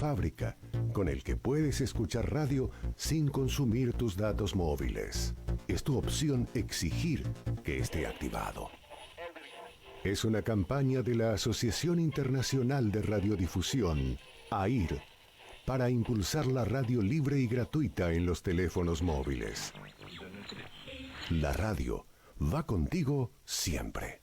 fábrica, con el que puedes escuchar radio sin consumir tus datos móviles. Es tu opción exigir que esté activado. Es una campaña de la Asociación Internacional de Radiodifusión, AIR, para impulsar la radio libre y gratuita en los teléfonos móviles. La radio va contigo siempre.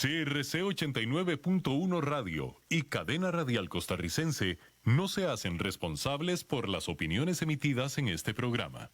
CRC 89.1 Radio y Cadena Radial Costarricense no se hacen responsables por las opiniones emitidas en este programa.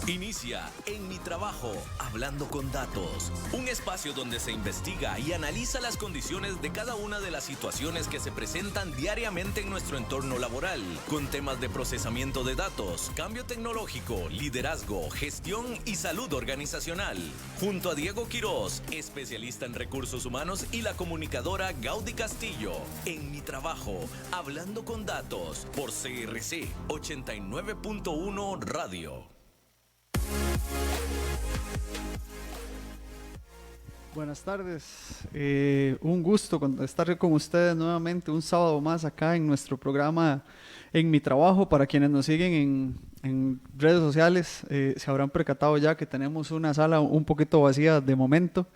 Inicia En Mi Trabajo, Hablando con Datos, un espacio donde se investiga y analiza las condiciones de cada una de las situaciones que se presentan diariamente en nuestro entorno laboral, con temas de procesamiento de datos, cambio tecnológico, liderazgo, gestión y salud organizacional. Junto a Diego Quiroz, especialista en recursos humanos, y la comunicadora Gaudí Castillo. En Mi Trabajo, Hablando con Datos, por CRC 89.1 Radio. Buenas tardes, un gusto estar con ustedes nuevamente un sábado más acá en nuestro programa En Mi Trabajo. Para quienes nos siguen en redes sociales, se habrán percatado ya que tenemos una sala un poquito vacía de momento.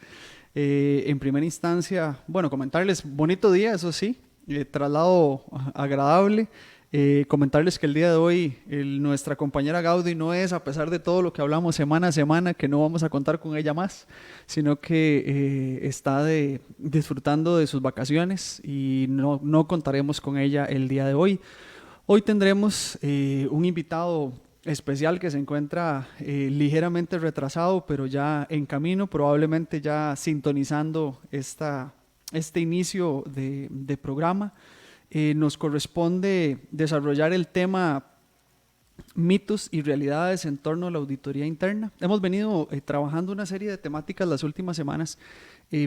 En primera instancia, bueno, comentarles, bonito día, eso sí, traslado agradable. Comentarles que el día de hoy nuestra compañera Gaudí no es, a pesar de todo lo que hablamos semana a semana, que no vamos a contar con ella más, sino que está disfrutando de sus vacaciones y no contaremos con ella el día de hoy. Hoy tendremos un invitado especial que se encuentra ligeramente retrasado, pero ya en camino, probablemente ya sintonizando este inicio de programa. Nos corresponde desarrollar el tema mitos y realidades en torno a la auditoría interna. Hemos venido trabajando una serie de temáticas las últimas semanas,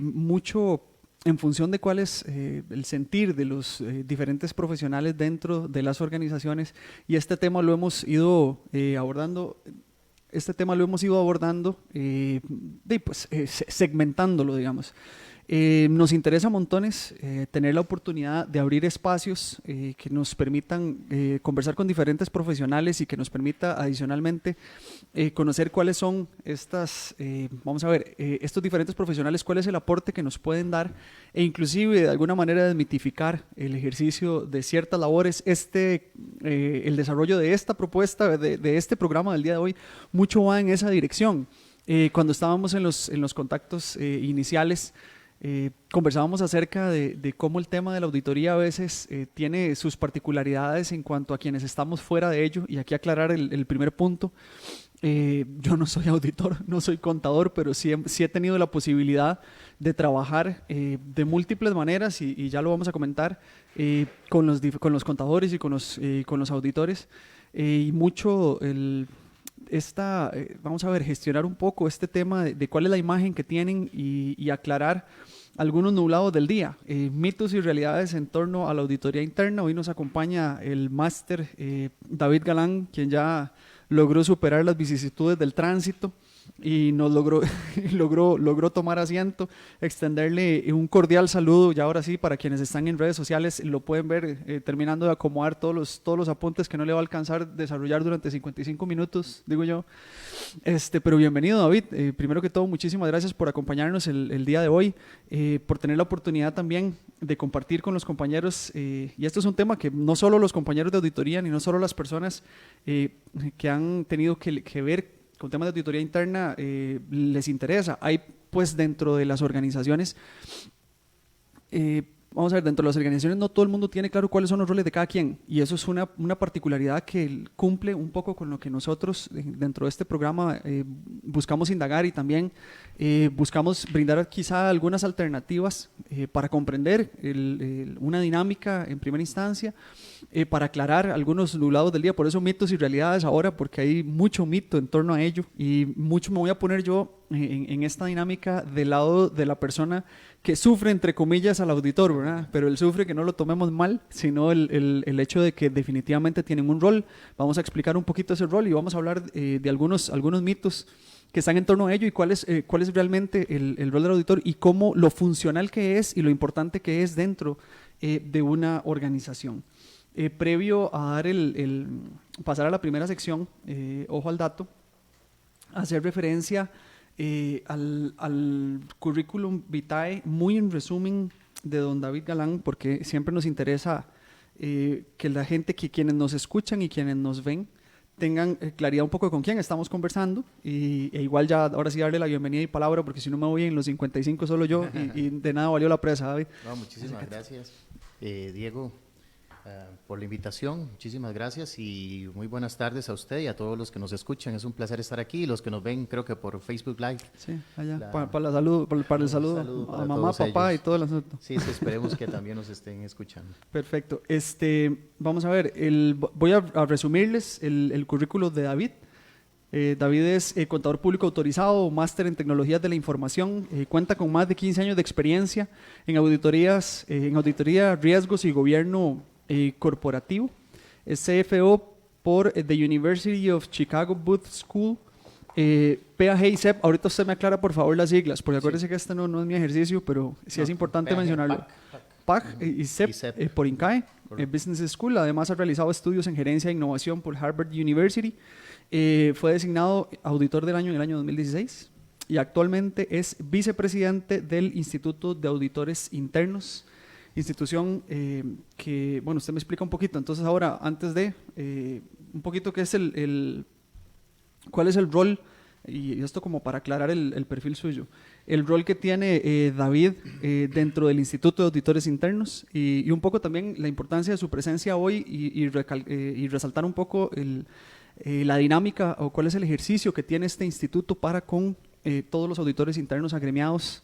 mucho en función de cuál es el sentir de los diferentes profesionales dentro de las organizaciones, y este tema lo hemos ido abordando. Segmentándolo, digamos. Nos interesa montones tener la oportunidad de abrir espacios que nos permitan conversar con diferentes profesionales y que nos permita adicionalmente conocer cuáles son estos diferentes profesionales, cuál es el aporte que nos pueden dar, e inclusive de alguna manera desmitificar el ejercicio de ciertas labores. El desarrollo de esta propuesta, de este programa del día de hoy, mucho va en esa dirección. Cuando estábamos en los contactos iniciales, conversábamos acerca de cómo el tema de la auditoría a veces tiene sus particularidades en cuanto a quienes estamos fuera de ello, y aquí aclarar el primer punto. Yo no soy auditor, no soy contador, pero sí he tenido la posibilidad de trabajar de múltiples maneras y ya lo vamos a comentar con los contadores y con los auditores. Y mucho vamos a ver, gestionar un poco este tema de cuál es la imagen que tienen y aclarar algunos nublados del día, mitos y realidades en torno a la auditoría interna. Hoy nos acompaña el máster David Galán, quien ya logró superar las vicisitudes del tránsito y nos logró tomar asiento, extenderle un cordial saludo. Y ahora sí, para quienes están en redes sociales, lo pueden ver terminando de acomodar todos los apuntes que no le va a alcanzar desarrollar durante 55 minutos, digo yo. Pero bienvenido, David. Primero que todo, muchísimas gracias por acompañarnos el día de hoy, por tener la oportunidad también de compartir con los compañeros, y esto es un tema que no solo los compañeros de auditoría, ni no solo las personas que han tenido que ver con temas de auditoría interna les interesa. Hay pues dentro de las organizaciones, vamos a ver, dentro de las organizaciones no todo el mundo tiene claro cuáles son los roles de cada quien, y eso es una particularidad que cumple un poco con lo que nosotros dentro de este programa buscamos indagar, y también buscamos brindar quizá algunas alternativas para comprender una dinámica en primera instancia, para aclarar algunos nublados del día. Por eso mitos y realidades ahora, porque hay mucho mito en torno a ello, y mucho me voy a poner yo en esta dinámica del lado de la persona que sufre, entre comillas, al auditor, ¿verdad? Pero él sufre, que no lo tomemos mal, sino el hecho de que definitivamente tienen un rol. Vamos a explicar un poquito ese rol y vamos a hablar de algunos mitos que están en torno a ello, y cuál es realmente el rol del auditor, y cómo lo funcional que es y lo importante que es dentro de una organización. Previo a dar pasar a la primera sección, ojo al dato, hacer referencia al currículum vitae, muy en resumen, de don David Galán, porque siempre nos interesa que la gente, quienes nos escuchan y quienes nos ven, tengan claridad un poco de con quién estamos conversando, e igual ya ahora sí darle la bienvenida y palabra, porque si no me voy en los 55 solo yo y de nada valió la presa, David. No, muchísimas gracias, Diego, por la invitación. Muchísimas gracias y muy buenas tardes a usted y a todos los que nos escuchan. Es un placer estar aquí, los que nos ven creo que por Facebook Live. Sí, allá, para el saludo a mamá, papá ellos. Y todo el asunto. Sí, esperemos que también nos estén escuchando. Perfecto. Vamos a ver, voy a resumirles el currículo de David. David es contador público autorizado, máster en tecnologías de la información, cuenta con más de 15 años de experiencia en auditoría, riesgos y gobierno corporativo. Es CFO por The University of Chicago Booth School, PAG y CEP. Ahorita usted me aclara por favor las siglas, porque acuérdese que este no es mi ejercicio, pero sí es importante mencionarlo. PAG y CEP por INCAE, Business School. Además ha realizado estudios en gerencia e innovación por Harvard University. Fue designado auditor del año en el año 2016 y actualmente es vicepresidente del Instituto de Auditores Internos, institución que, bueno, usted me explica un poquito. Entonces ahora, antes de un poquito qué es cuál es el rol, y esto como para aclarar el perfil suyo, el rol que tiene David dentro del Instituto de Auditores Internos, y un poco también la importancia de su presencia hoy, y resaltar un poco la dinámica o cuál es el ejercicio que tiene este instituto para con todos los auditores internos agremiados.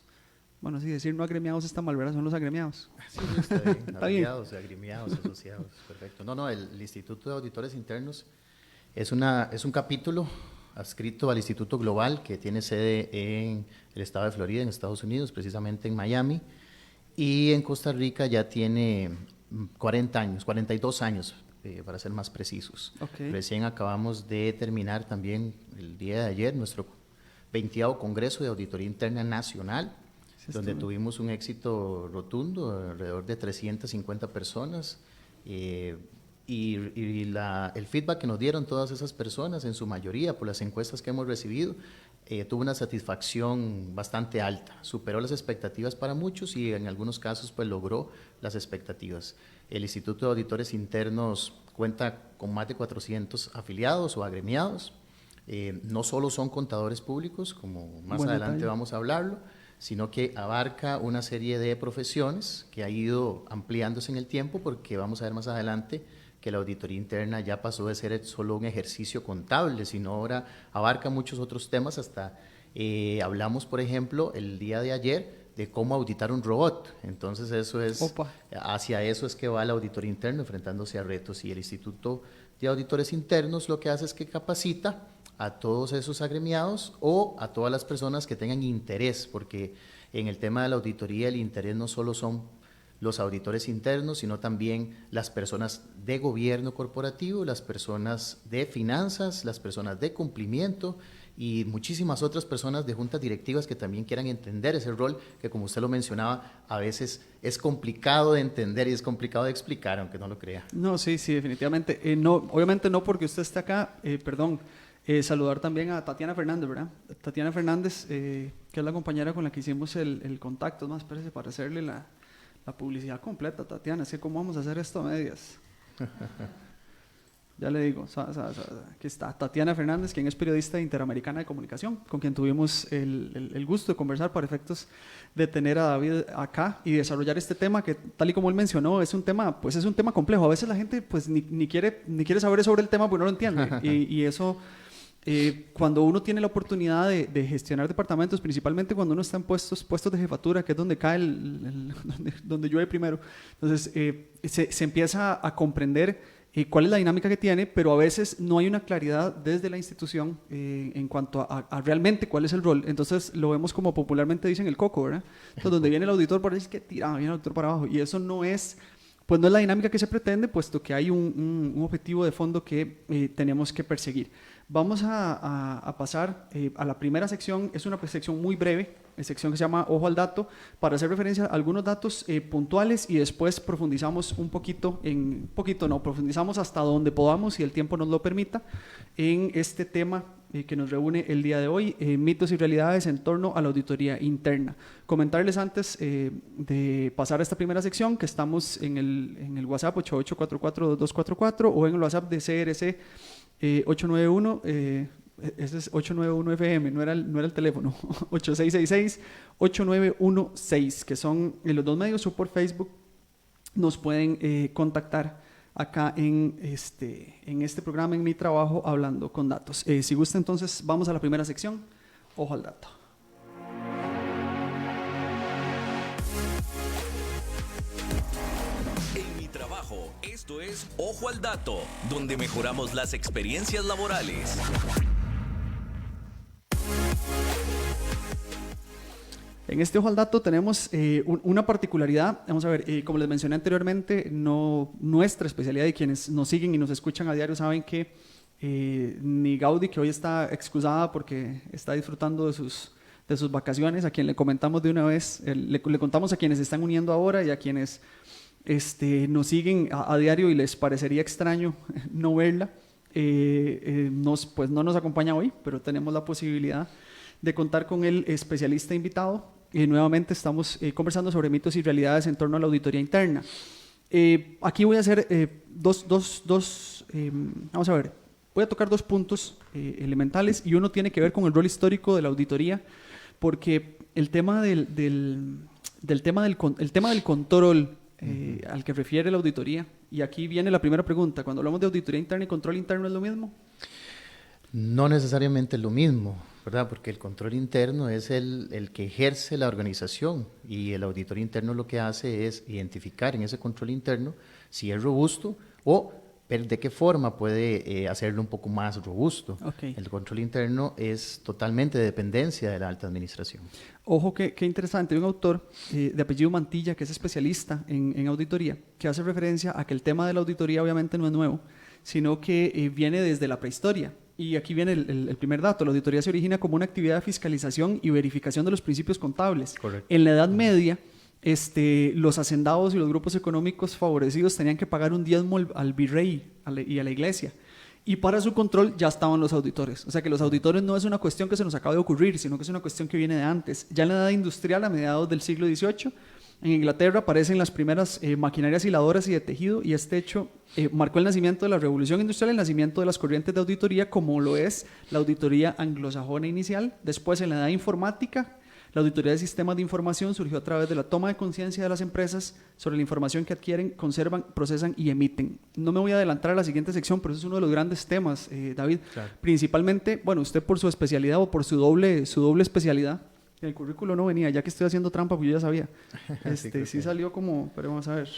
Bueno, así decir no agremiados está mal, ¿verdad? Son los agremiados. Sí, está bien. Agremiados, agremiados, asociados, perfecto. No, el Instituto de Auditores Internos es un capítulo adscrito al Instituto Global, que tiene sede en el estado de Florida, en Estados Unidos, precisamente en Miami, y en Costa Rica ya tiene 42 años, para ser más precisos. Okay. Recién acabamos de terminar también el día de ayer nuestro 20º Congreso de Auditoría Interna Nacional, donde tuvimos un éxito rotundo, alrededor de 350 personas, y el feedback que nos dieron todas esas personas, en su mayoría por las encuestas que hemos recibido, tuvo una satisfacción bastante alta, superó las expectativas para muchos y en algunos casos pues logró las expectativas. El Instituto de Auditores Internos cuenta con más de 400 afiliados o agremiados. No solo son contadores públicos, como más adelante vamos a hablarlo, sino que abarca una serie de profesiones que ha ido ampliándose en el tiempo, porque vamos a ver más adelante que la auditoría interna ya pasó de ser solo un ejercicio contable, sino ahora abarca muchos otros temas. Hasta hablamos, por ejemplo, el día de ayer de cómo auditar un robot. Entonces eso es, hacia eso es que va el auditor interno, enfrentándose a retos. Y el Instituto de Auditores Internos lo que hace es que capacita a todos esos agremiados o a todas las personas que tengan interés, porque en el tema de la auditoría el interés no solo son los auditores internos, sino también las personas de gobierno corporativo, las personas de finanzas, las personas de cumplimiento y muchísimas otras personas de juntas directivas que también quieran entender ese rol que, como usted lo mencionaba, a veces es complicado de entender y es complicado de explicar, aunque no lo crea. No, sí, definitivamente. No, obviamente no porque usted está acá, saludar también a Tatiana Fernández, ¿verdad? Tatiana Fernández, que es la compañera con la que hicimos el contacto. Es más, espérese para hacerle la publicidad completa, Tatiana. Así cómo vamos a hacer esto a medias. Ya le digo, aquí está Tatiana Fernández, quien es periodista interamericana de comunicación, con quien tuvimos el gusto de conversar para efectos de tener a David acá y desarrollar este tema que, tal y como él mencionó, es un tema complejo. A veces la gente pues ni quiere saber sobre el tema porque no lo entiende. y eso, cuando uno tiene la oportunidad de gestionar departamentos, principalmente cuando uno está en puestos de jefatura, que es donde cae donde llueve primero, entonces se empieza a comprender cuál es la dinámica que tiene, pero a veces no hay una claridad desde la institución en cuanto a realmente cuál es el rol. Entonces lo vemos como popularmente dicen el coco, ¿verdad? Entonces donde viene el auditor por ahí es que tira, viene el auditor para abajo, y eso no es la dinámica que se pretende, puesto que hay un objetivo de fondo que tenemos que perseguir. Vamos a pasar a la primera sección. Es una sección muy breve, sección que se llama Ojo al Dato, para hacer referencia a algunos datos puntuales, y después profundizamos profundizamos hasta donde podamos, si el tiempo nos lo permita, en este tema que nos reúne el día de hoy, mitos y realidades en torno a la auditoría interna. Comentarles antes de pasar a esta primera sección que estamos en el WhatsApp 88442244 o en el WhatsApp de CRC 891, ese es 891 FM, no era el teléfono, 8666-8916, que son los dos medios, o por Facebook nos pueden contactar acá en este programa, en Mi Trabajo, Hablando con Datos. Si gusta, entonces vamos a la primera sección, Ojo al Dato. Esto es Ojo al Dato, donde mejoramos las experiencias laborales. En este Ojo al Dato tenemos una particularidad. Vamos a ver, como les mencioné anteriormente, nuestra especialidad, y quienes nos siguen y nos escuchan a diario saben que ni Gaudi, que hoy está excusada porque está disfrutando de sus vacaciones, a quien le comentamos de una vez, le contamos a quienes se están uniendo ahora y a quienes nos siguen a diario y les parecería extraño no verla, pues no nos acompaña hoy, pero tenemos la posibilidad de contar con el especialista invitado. Nuevamente estamos conversando sobre mitos y realidades en torno a la auditoría interna. Aquí voy a hacer vamos a ver, voy a tocar dos puntos elementales, y uno tiene que ver con el rol histórico de la auditoría, porque el tema del control al que refiere la auditoría, y aquí viene la primera pregunta: cuando hablamos de auditoría interna y control interno, ¿es lo mismo? No necesariamente es lo mismo, ¿verdad? Porque el control interno es el que ejerce la organización, y el auditor interno lo que hace es identificar en ese control interno si es robusto o ver de qué forma puede hacerlo un poco más robusto. Okay. El control interno es totalmente de dependencia de la alta administración. Ojo, qué interesante. Hay un autor de apellido Mantilla, que es especialista en auditoría, que hace referencia a que el tema de la auditoría obviamente no es nuevo, sino que viene desde la prehistoria. Y aquí viene el primer dato: la auditoría se origina como una actividad de fiscalización y verificación de los principios contables. Correcto. En la Edad Media, los hacendados y los grupos económicos favorecidos tenían que pagar un diezmo al virrey y a la iglesia, y para su control ya estaban los auditores. O sea que los auditores no es una cuestión que se nos acaba de ocurrir, sino que es una cuestión que viene de antes. Ya en la edad industrial, a mediados del siglo XVIII, en Inglaterra aparecen las primeras maquinarias hiladoras y de tejido, y este hecho marcó el nacimiento de la revolución industrial, el nacimiento de las corrientes de auditoría, como lo es la auditoría anglosajona inicial. Después, en la edad informática, La auditoría de sistemas de información surgió a través de la toma de conciencia de las empresas sobre la información que adquieren, conservan, procesan y emiten. No me voy a adelantar a la siguiente sección, pero eso es uno de los grandes temas, David. Claro. Principalmente, bueno, usted por su especialidad o por su doble especialidad. El currículo no venía, ya que estoy haciendo trampa, pues yo ya sabía. Sí salió como, pero vamos a ver.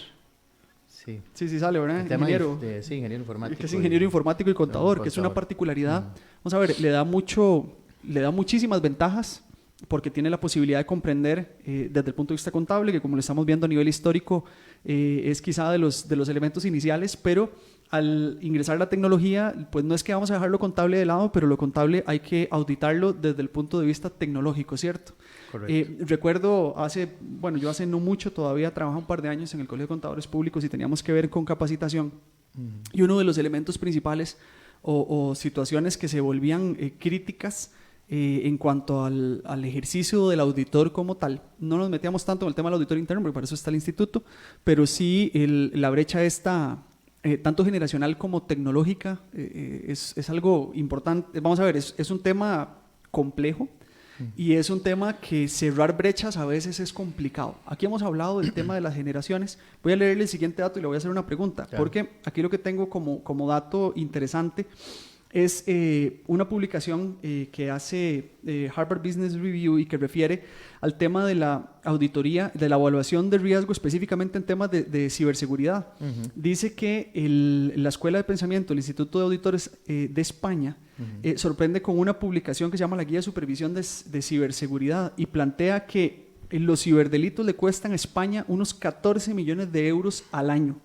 Sí sale, ¿verdad? Ingeniero. Ingeniero informático. Que es ingeniero informático y contador, que es una particularidad. Vamos a ver, le da muchísimas ventajas, porque tiene la posibilidad de comprender desde el punto de vista contable, que como lo estamos viendo a nivel histórico, es quizá de los elementos iniciales, pero al ingresar la tecnología, pues no es que vamos a dejar lo contable de lado, pero lo contable hay que auditarlo desde el punto de vista tecnológico, ¿cierto? Correcto. Recuerdo yo hace no mucho, todavía trabajaba un par de años en el Colegio de Contadores Públicos y teníamos que ver con capacitación. Y uno de los elementos principales o situaciones que se volvían críticas en cuanto al ejercicio del auditor como tal. No nos metíamos tanto en el tema del auditor interno, porque para eso está el instituto, pero sí la brecha esta, tanto generacional como tecnológica, es algo importante. Vamos a ver, es un tema complejo y es un tema que cerrar brechas a veces es complicado. Aquí hemos hablado del tema de las generaciones. Voy a leerle el siguiente dato y le voy a hacer una pregunta, claro. Porque aquí lo que tengo como dato interesante es una publicación que hace Harvard Business Review y que refiere al tema de la auditoría, de la evaluación de riesgo, específicamente en temas de ciberseguridad. Dice que la Escuela de Pensamiento, el Instituto de Auditores de España, sorprende con una publicación que se llama la Guía de Supervisión de Ciberseguridad y plantea que los ciberdelitos le cuestan a España unos 14 millones de euros al año.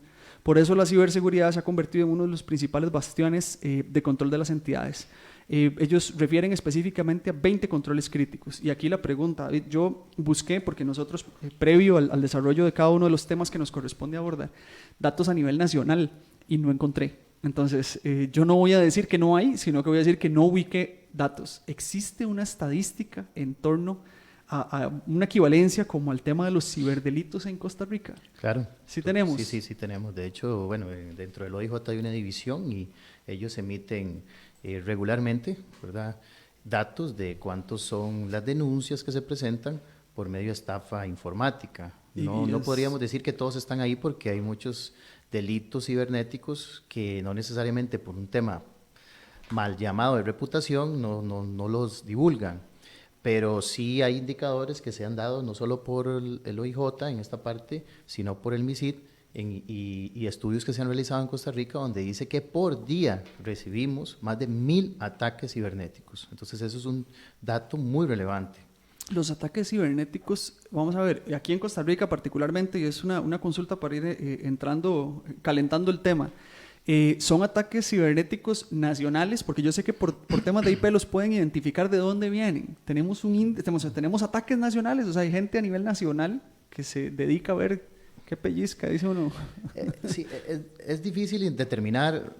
Por eso la ciberseguridad se ha convertido en uno de los principales bastiones de control de las entidades. Ellos refieren específicamente a 20 controles críticos. Y aquí la pregunta, yo busqué, porque nosotros, previo al desarrollo de cada uno de los temas que nos corresponde abordar, datos a nivel nacional y no encontré. Entonces, yo no voy a decir que no hay, sino que voy a decir que no ubiqué datos. ¿Existe una estadística en torno a una equivalencia como al tema de los ciberdelitos en Costa Rica? Claro. ¿Sí tenemos? Sí tenemos. De hecho, dentro del OIJ hay una división y ellos emiten regularmente, ¿verdad?, datos de cuántos son las denuncias que se presentan por medio de estafa informática. No podríamos decir que todos están ahí porque hay muchos delitos cibernéticos que no necesariamente por un tema mal llamado de reputación no los divulgan. Pero sí hay indicadores que se han dado no solo por el OIJ en esta parte, sino por el MISID y estudios que se han realizado en Costa Rica donde dice que por día recibimos más de 1,000 ataques cibernéticos. Entonces eso es un dato muy relevante. Los ataques cibernéticos, vamos a ver, aquí en Costa Rica particularmente, y es una consulta para ir calentando el tema, ¿son ataques cibernéticos nacionales? Porque yo sé que por temas de IP los pueden identificar de dónde vienen. Tenemos ataques nacionales, o sea, hay gente a nivel nacional que se dedica a ver qué pellizca, dice uno. Sí, es difícil determinar,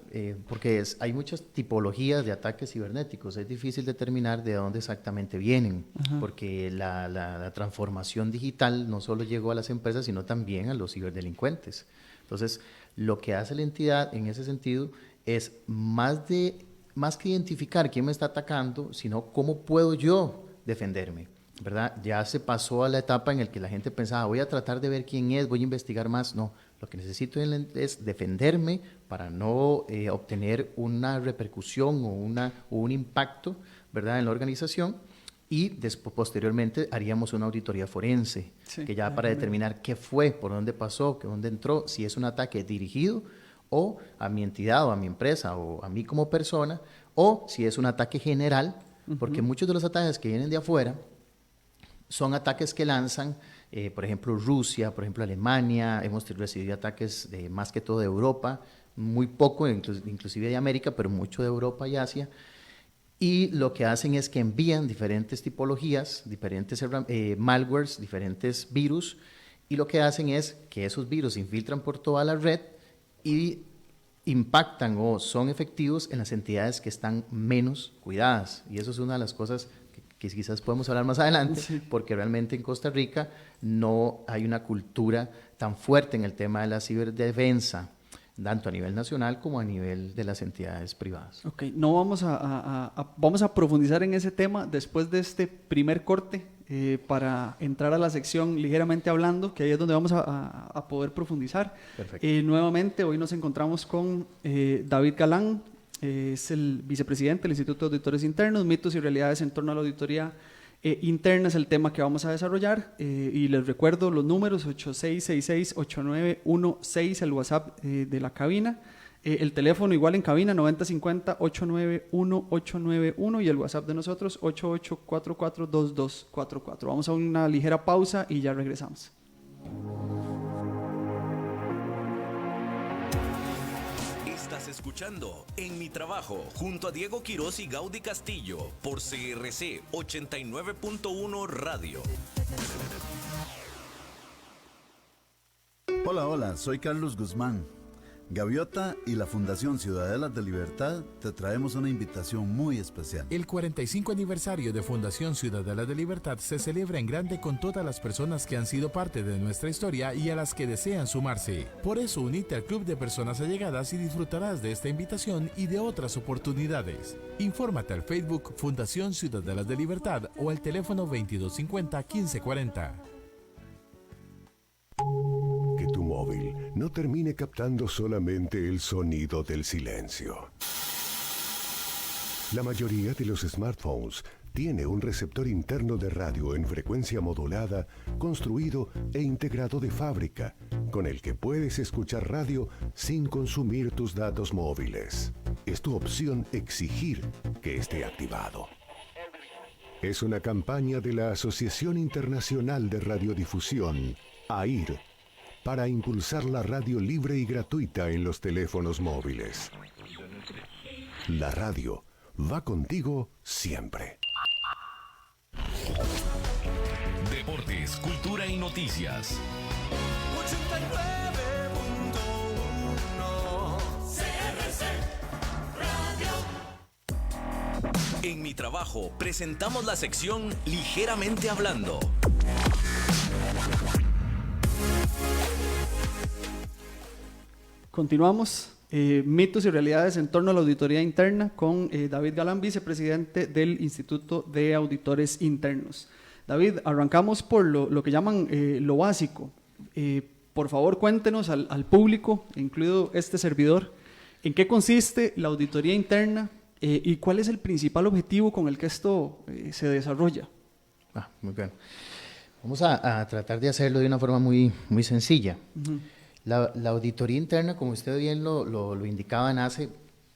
porque hay muchas tipologías de ataques cibernéticos, es difícil determinar de dónde exactamente vienen. Ajá. Porque la transformación digital no solo llegó a las empresas, sino también a los ciberdelincuentes. Entonces, lo que hace la entidad en ese sentido es más que identificar quién me está atacando, sino cómo puedo yo defenderme, ¿verdad? Ya se pasó a la etapa en la que la gente pensaba, voy a tratar de ver quién es, voy a investigar más. No, lo que necesito es defenderme para no obtener una repercusión o un impacto, ¿verdad?, en la organización. Y posteriormente haríamos una auditoría forense, que ya para determinar qué fue, por dónde pasó, dónde entró, si es un ataque dirigido o a mi entidad o a mi empresa o a mí como persona, o si es un ataque general, porque muchos de los ataques que vienen de afuera son ataques que lanzan, por ejemplo, Rusia, por ejemplo, Alemania. Hemos recibido ataques más que todo de Europa, muy poco, inclusive de América, pero mucho de Europa y Asia. Y lo que hacen es que envían diferentes tipologías, diferentes malwares, diferentes virus, y lo que hacen es que esos virus se infiltran por toda la red y impactan o son efectivos en las entidades que están menos cuidadas. Y eso es una de las cosas que quizás podemos hablar más adelante, porque realmente en Costa Rica no hay una cultura tan fuerte en el tema de la ciberdefensa, tanto a nivel nacional como a nivel de las entidades privadas. Ok, no vamos a profundizar en ese tema después de este primer corte para entrar a la sección Ligeramente Hablando, que ahí es donde vamos a poder profundizar. Perfecto. Nuevamente, hoy nos encontramos con David Galán, es el vicepresidente del Instituto de Auditores Internos, mitos y realidades en torno a la auditoría interna es el tema que vamos a desarrollar, y les recuerdo los números: 8666-8916, el WhatsApp de la cabina, el teléfono igual en cabina 9050-891-891 y el WhatsApp de nosotros 88442244. Vamos a una ligera pausa y ya regresamos. Estás escuchando En Mi Trabajo junto a Diego Quiroz y Gaudí Castillo por CRC 89.1 Radio. Hola, soy Carlos Guzmán. Gaviota y la Fundación Ciudadelas de Libertad te traemos una invitación muy especial. El 45 aniversario de Fundación Ciudadelas de Libertad se celebra en grande con todas las personas que han sido parte de nuestra historia y a las que desean sumarse. Por eso unite al club de personas allegadas y disfrutarás de esta invitación y de otras oportunidades. Infórmate al Facebook Fundación Ciudadelas de Libertad o al teléfono 2250-1540. Que tu móvil no termine captando solamente el sonido del silencio. La mayoría de los smartphones tiene un receptor interno de radio en frecuencia modulada construido e integrado de fábrica, con el que puedes escuchar radio sin consumir tus datos móviles. Es tu opción exigir que esté activado. Es una campaña de la Asociación Internacional de Radiodifusión, AIR, para impulsar la radio libre y gratuita en los teléfonos móviles. La radio va contigo siempre. Deportes, cultura y noticias. 89.1 CRC Radio. En Mi Trabajo presentamos la sección Ligeramente Hablando. Continuamos, mitos y realidades en torno a la auditoría interna con David Galán, vicepresidente del Instituto de Auditores Internos. David, arrancamos por lo que llaman lo básico. Por favor, cuéntenos al público, incluido este servidor, en qué consiste la auditoría interna y cuál es el principal objetivo con el que esto se desarrolla. Muy bien. Vamos a tratar de hacerlo de una forma muy sencilla. Uh-huh. La auditoría interna, como usted bien lo indicaba,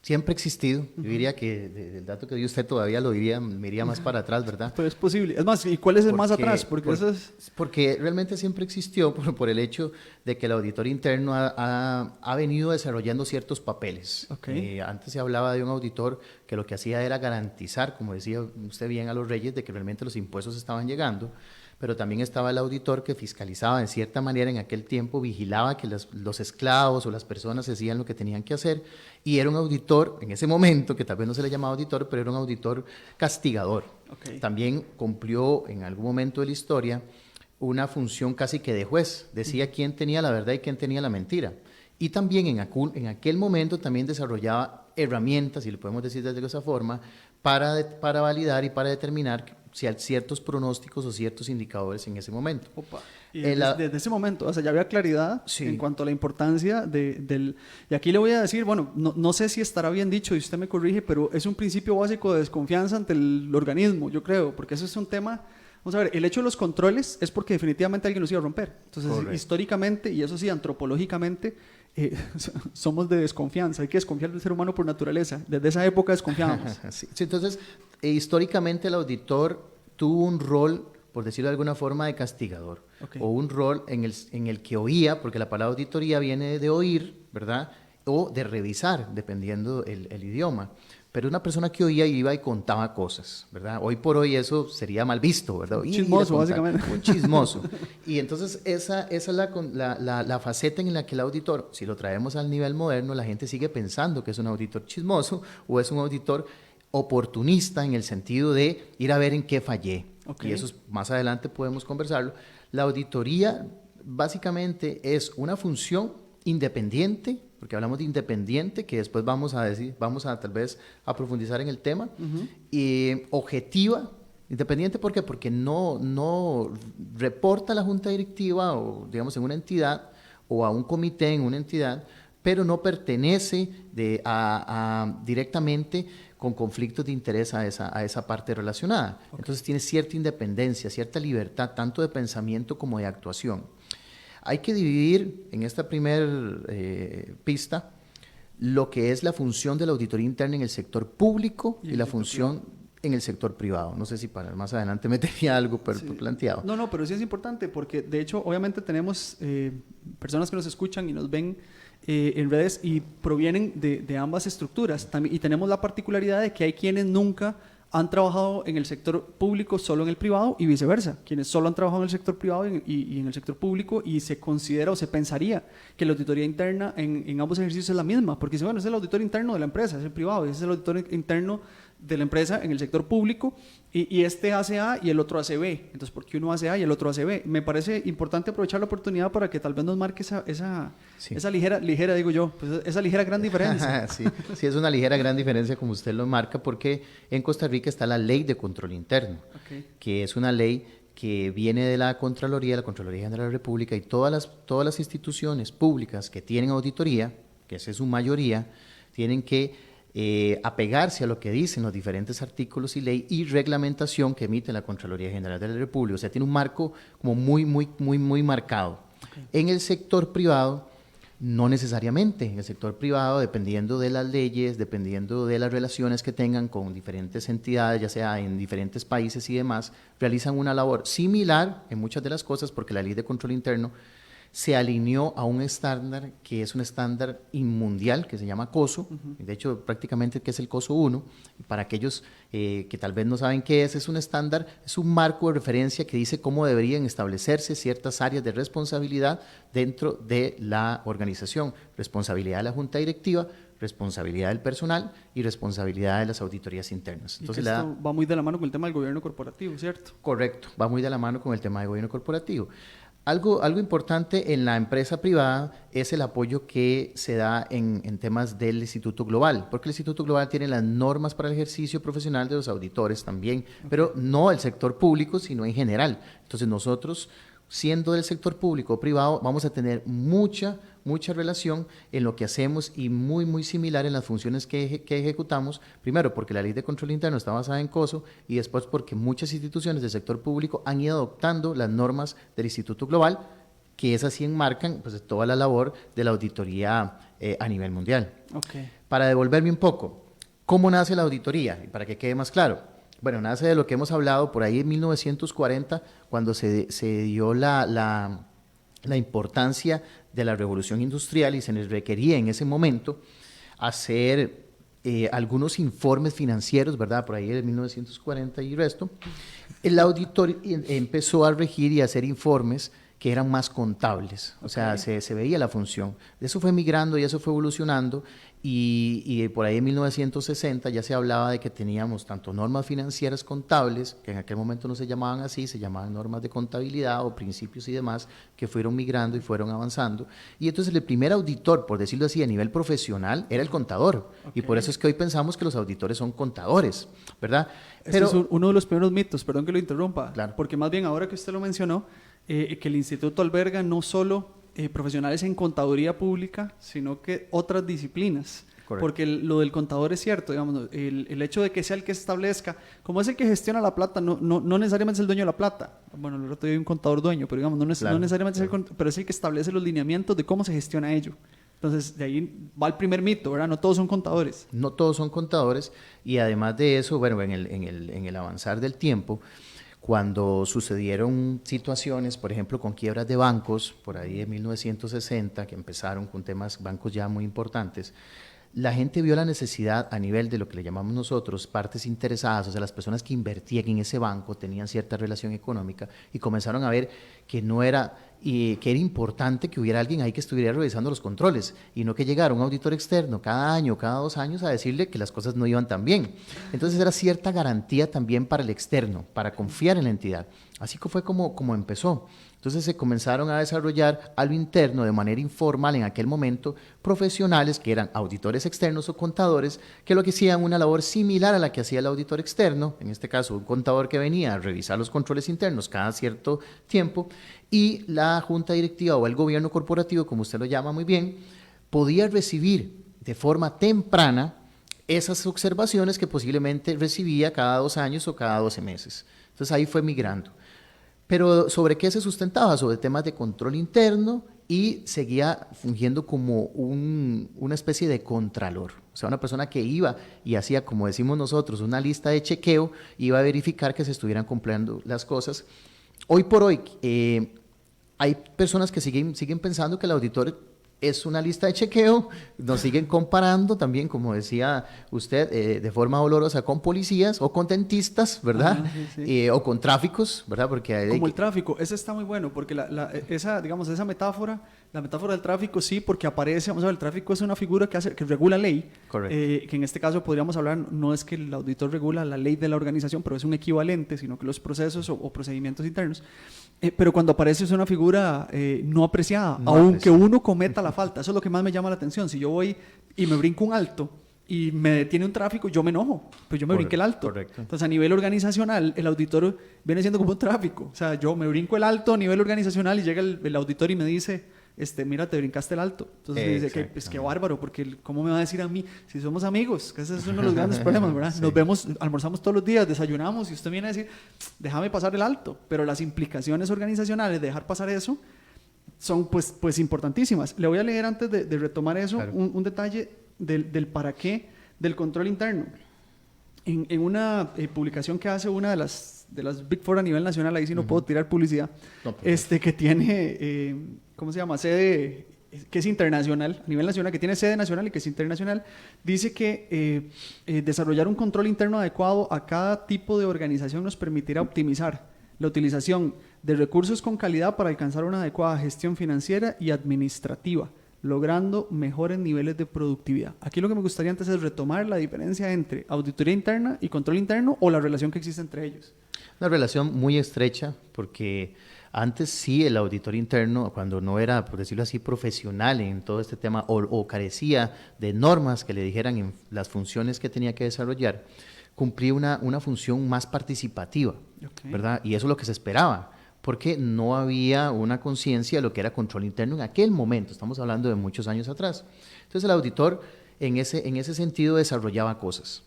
siempre ha existido. Yo diría que del dato que dio usted todavía me iría más para atrás, ¿verdad? Pero es posible. Es más, ¿y cuál es el más atrás? Porque realmente siempre existió por el hecho de que el auditor interno ha venido desarrollando ciertos papeles. Okay. Antes se hablaba de un auditor que lo que hacía era garantizar, como decía usted bien, a los reyes de que realmente los impuestos estaban llegando. Pero también estaba el auditor que fiscalizaba, en cierta manera, en aquel tiempo, vigilaba que los esclavos o las personas hacían lo que tenían que hacer, y era un auditor, en ese momento, que tal vez no se le llamaba auditor, pero era un auditor castigador. Okay. También cumplió, en algún momento de la historia, una función casi que de juez, decía quién tenía la verdad y quién tenía la mentira. Y también en aquel momento también desarrollaba herramientas, si lo podemos decir de esa forma, para validar y para determinar si hay ciertos pronósticos o ciertos indicadores en ese momento. Opa. Y desde ese momento, o sea, ya había claridad en cuanto a la importancia del... Y aquí le voy a decir, bueno, no sé si estará bien dicho y usted me corrige, pero es un principio básico de desconfianza ante el organismo, yo creo, porque eso es un tema... Vamos a ver, el hecho de los controles es porque definitivamente alguien los iba a romper. Entonces, correcto, históricamente, y eso sí, antropológicamente, somos de desconfianza. Hay que desconfiar del ser humano por naturaleza. Desde esa época desconfiábamos. Sí, entonces, históricamente el auditor tuvo un rol, por decirlo de alguna forma, de castigador. Okay. O un rol en el que oía, porque la palabra auditoría viene de oír, ¿verdad? O de revisar, dependiendo el idioma. Pero una persona que oía iba y contaba cosas, ¿verdad? Hoy por hoy eso sería mal visto, ¿verdad? Un chismoso, básicamente. Un chismoso. Y entonces esa es la faceta en la que el auditor, si lo traemos al nivel moderno, la gente sigue pensando que es un auditor chismoso o es un auditor oportunista en el sentido de ir a ver en qué fallé. Okay. Y eso más adelante podemos conversarlo. La auditoría básicamente es una función independiente, porque hablamos de independiente, que después vamos a tal vez a profundizar en el tema, y objetiva, Independiente, ¿por qué? Porque no reporta a la junta directiva o, digamos, en una entidad o a un comité en una entidad, pero no pertenece directamente con conflictos de interés a esa parte relacionada. Okay. Entonces tiene cierta independencia, cierta libertad, tanto de pensamiento como de actuación. Hay que dividir en esta primera pista lo que es la función de la auditoría interna en el sector público y la función en el sector privado. No sé si para más adelante me tenía algo planteado. No, pero sí es importante porque de hecho obviamente tenemos personas que nos escuchan y nos ven en redes y provienen de ambas estructuras. Y tenemos la particularidad de que hay quienes nunca han trabajado en el sector público solo en el privado y viceversa, quienes solo han trabajado en el sector privado y en el sector público, y se considera o se pensaría que la auditoría interna en ambos ejercicios es la misma, porque bueno, es el auditor interno de la empresa, es el privado, y es el auditor interno de la empresa en el sector público, y este hace A y el otro hace B. Entonces, ¿por qué uno hace A y el otro hace B? Me parece importante aprovechar la oportunidad para que tal vez nos marque esa ligera, digo yo, pues esa ligera gran diferencia. Sí, es una ligera gran diferencia como usted lo marca, porque en Costa Rica está la Ley de Control Interno, que es una ley que viene de la Contraloría General de la República, y todas las instituciones públicas que tienen auditoría, que esa es su mayoría, tienen que apegarse a lo que dicen los diferentes artículos y ley y reglamentación que emite la Contraloría General de la República. O sea, tiene un marco como muy marcado. Okay. En el sector privado, no necesariamente. En el sector privado, dependiendo de las leyes, dependiendo de las relaciones que tengan con diferentes entidades, ya sea en diferentes países y demás, realizan una labor similar en muchas de las cosas, porque la Ley de Control Interno se alineó a un estándar que es un estándar mundial que se llama COSO, de hecho prácticamente que es el COSO 1, para aquellos que tal vez no saben qué es un estándar, es un marco de referencia que dice cómo deberían establecerse ciertas áreas de responsabilidad dentro de la organización: responsabilidad de la junta directiva, responsabilidad del personal y responsabilidad de las auditorías internas. Entonces, esto va muy de la mano con el tema del gobierno corporativo, ¿cierto? Correcto, va muy de la mano con el tema del gobierno corporativo. Algo importante en la empresa privada es el apoyo que se da en temas del Instituto Global, porque el Instituto Global tiene las normas para el ejercicio profesional de los auditores también, pero no el sector público, sino en general. Entonces nosotros, siendo del sector público o privado, vamos a tener mucha relación en lo que hacemos, y muy similar en las funciones que ejecutamos, primero porque la Ley de Control Interno está basada en COSO, y después porque muchas instituciones del sector público han ido adoptando las normas del Instituto Global, que es así enmarcan pues toda la labor de la auditoría a nivel mundial. Okay. Para devolverme un poco, ¿cómo nace la auditoría? Y para que quede más claro, bueno, nace de lo que hemos hablado por ahí en 1940, cuando se dio la importancia de la revolución industrial, y se les requería en ese momento hacer algunos informes financieros, ¿verdad? Por ahí de 1940 y resto. El auditor empezó a regir y a hacer informes que eran más contables, o sea, se veía la función. Eso fue migrando y eso fue evolucionando, y por ahí en 1960 ya se hablaba de que teníamos tanto normas financieras contables, que en aquel momento no se llamaban así, se llamaban normas de contabilidad o principios y demás, que fueron migrando y fueron avanzando. Y entonces el primer auditor, por decirlo así, a nivel profesional, era el contador. Y por eso es que hoy pensamos que los auditores son contadores, ¿verdad? Pero es uno de los primeros mitos, perdón que lo interrumpa, claro, porque más bien ahora que usted lo mencionó, que el instituto alberga no solo profesionales en contaduría pública, sino que otras disciplinas. Correcto. Porque lo del contador es cierto, digamos, el hecho de que sea el que establezca, como es el que gestiona la plata, no necesariamente es el dueño de la plata. Bueno, el otro día hay un contador dueño, pero digamos, no necesariamente es pero es el que establece los lineamientos de cómo se gestiona ello. Entonces, de ahí va el primer mito, ¿verdad? No todos son contadores. No todos son contadores, y además de eso, bueno, en el avanzar del tiempo, cuando sucedieron situaciones, por ejemplo, con quiebras de bancos, por ahí de 1960, que empezaron con temas, bancos ya muy importantes, la gente vio la necesidad a nivel de lo que le llamamos nosotros partes interesadas, o sea, las personas que invertían en ese banco tenían cierta relación económica, y comenzaron a ver que no era y que era importante que hubiera alguien ahí que estuviera revisando los controles y no que llegara un auditor externo cada año, cada 2 años a decirle que las cosas no iban tan bien. Entonces era cierta garantía también para el externo, para confiar en la entidad. Así que fue como empezó. Entonces se comenzaron a desarrollar a lo interno de manera informal en aquel momento profesionales que eran auditores externos o contadores que lo que hacían una labor similar a la que hacía el auditor externo, en este caso un contador que venía a revisar los controles internos cada cierto tiempo, y la junta directiva o el gobierno corporativo, como usted lo llama muy bien, podía recibir de forma temprana esas observaciones que posiblemente recibía cada 2 años o cada 12 meses. Entonces ahí fue migrando. Pero ¿sobre qué se sustentaba? Sobre temas de control interno y seguía fungiendo como una especie de contralor. O sea, una persona que iba y hacía, como decimos nosotros, una lista de chequeo, iba a verificar que se estuvieran cumpliendo las cosas. Hoy por hoy hay personas que siguen pensando que el auditor es una lista de chequeo, nos siguen comparando también, como decía usted, de forma dolorosa con policías o con dentistas, ¿verdad? Sí. O con tráficos, ¿verdad? Porque como el tráfico, ese está muy bueno, porque esa metáfora, la metáfora del tráfico sí, porque aparece, vamos a ver, el tráfico es una figura que regula ley, que en este caso podríamos hablar, no es que el auditor regula la ley de la organización, pero es un equivalente, sino que los procesos o procedimientos internos. Pero cuando aparece es una figura no apreciada, aunque uno cometa la falta. Eso es lo que más me llama la atención. Si yo voy y me brinco un alto y me detiene un tráfico, yo me enojo, pues yo me brinqué el alto. Correcto. Entonces, a nivel organizacional, el auditor viene siendo como un tráfico. O sea, yo me brinco el alto a nivel organizacional y llega el auditor y me dice, mira, te brincaste el alto. Entonces me dice, qué bárbaro, porque ¿cómo me va a decir a mí si somos amigos? Que ese es uno de los grandes problemas, ¿verdad? Sí. Nos vemos, almorzamos todos los días, desayunamos y usted viene a decir, déjame pasar el alto. Pero las implicaciones organizacionales de dejar pasar eso son pues importantísimas. Le voy a leer antes de retomar eso, claro, un detalle del para qué del control interno. En una publicación que hace una de las Big Four a nivel nacional, ahí sí no puedo tirar publicidad, que tiene, ¿cómo se llama? Sede, que es internacional, a nivel nacional, que tiene sede nacional y que es internacional, dice que desarrollar un control interno adecuado a cada tipo de organización nos permitirá optimizar la utilización de recursos con calidad para alcanzar una adecuada gestión financiera y administrativa, logrando mejores niveles de productividad. Aquí lo que me gustaría antes es retomar la diferencia entre auditoría interna y control interno, o la relación que existe entre ellos. Una relación muy estrecha, porque antes sí el auditor interno, cuando no era, por decirlo así, profesional en todo este tema o carecía de normas que le dijeran en las funciones que tenía que desarrollar, cumplía una función más participativa, ¿verdad? Y eso es lo que se esperaba, porque no había una conciencia de lo que era control interno en aquel momento, estamos hablando de muchos años atrás. Entonces el auditor en ese sentido desarrollaba cosas.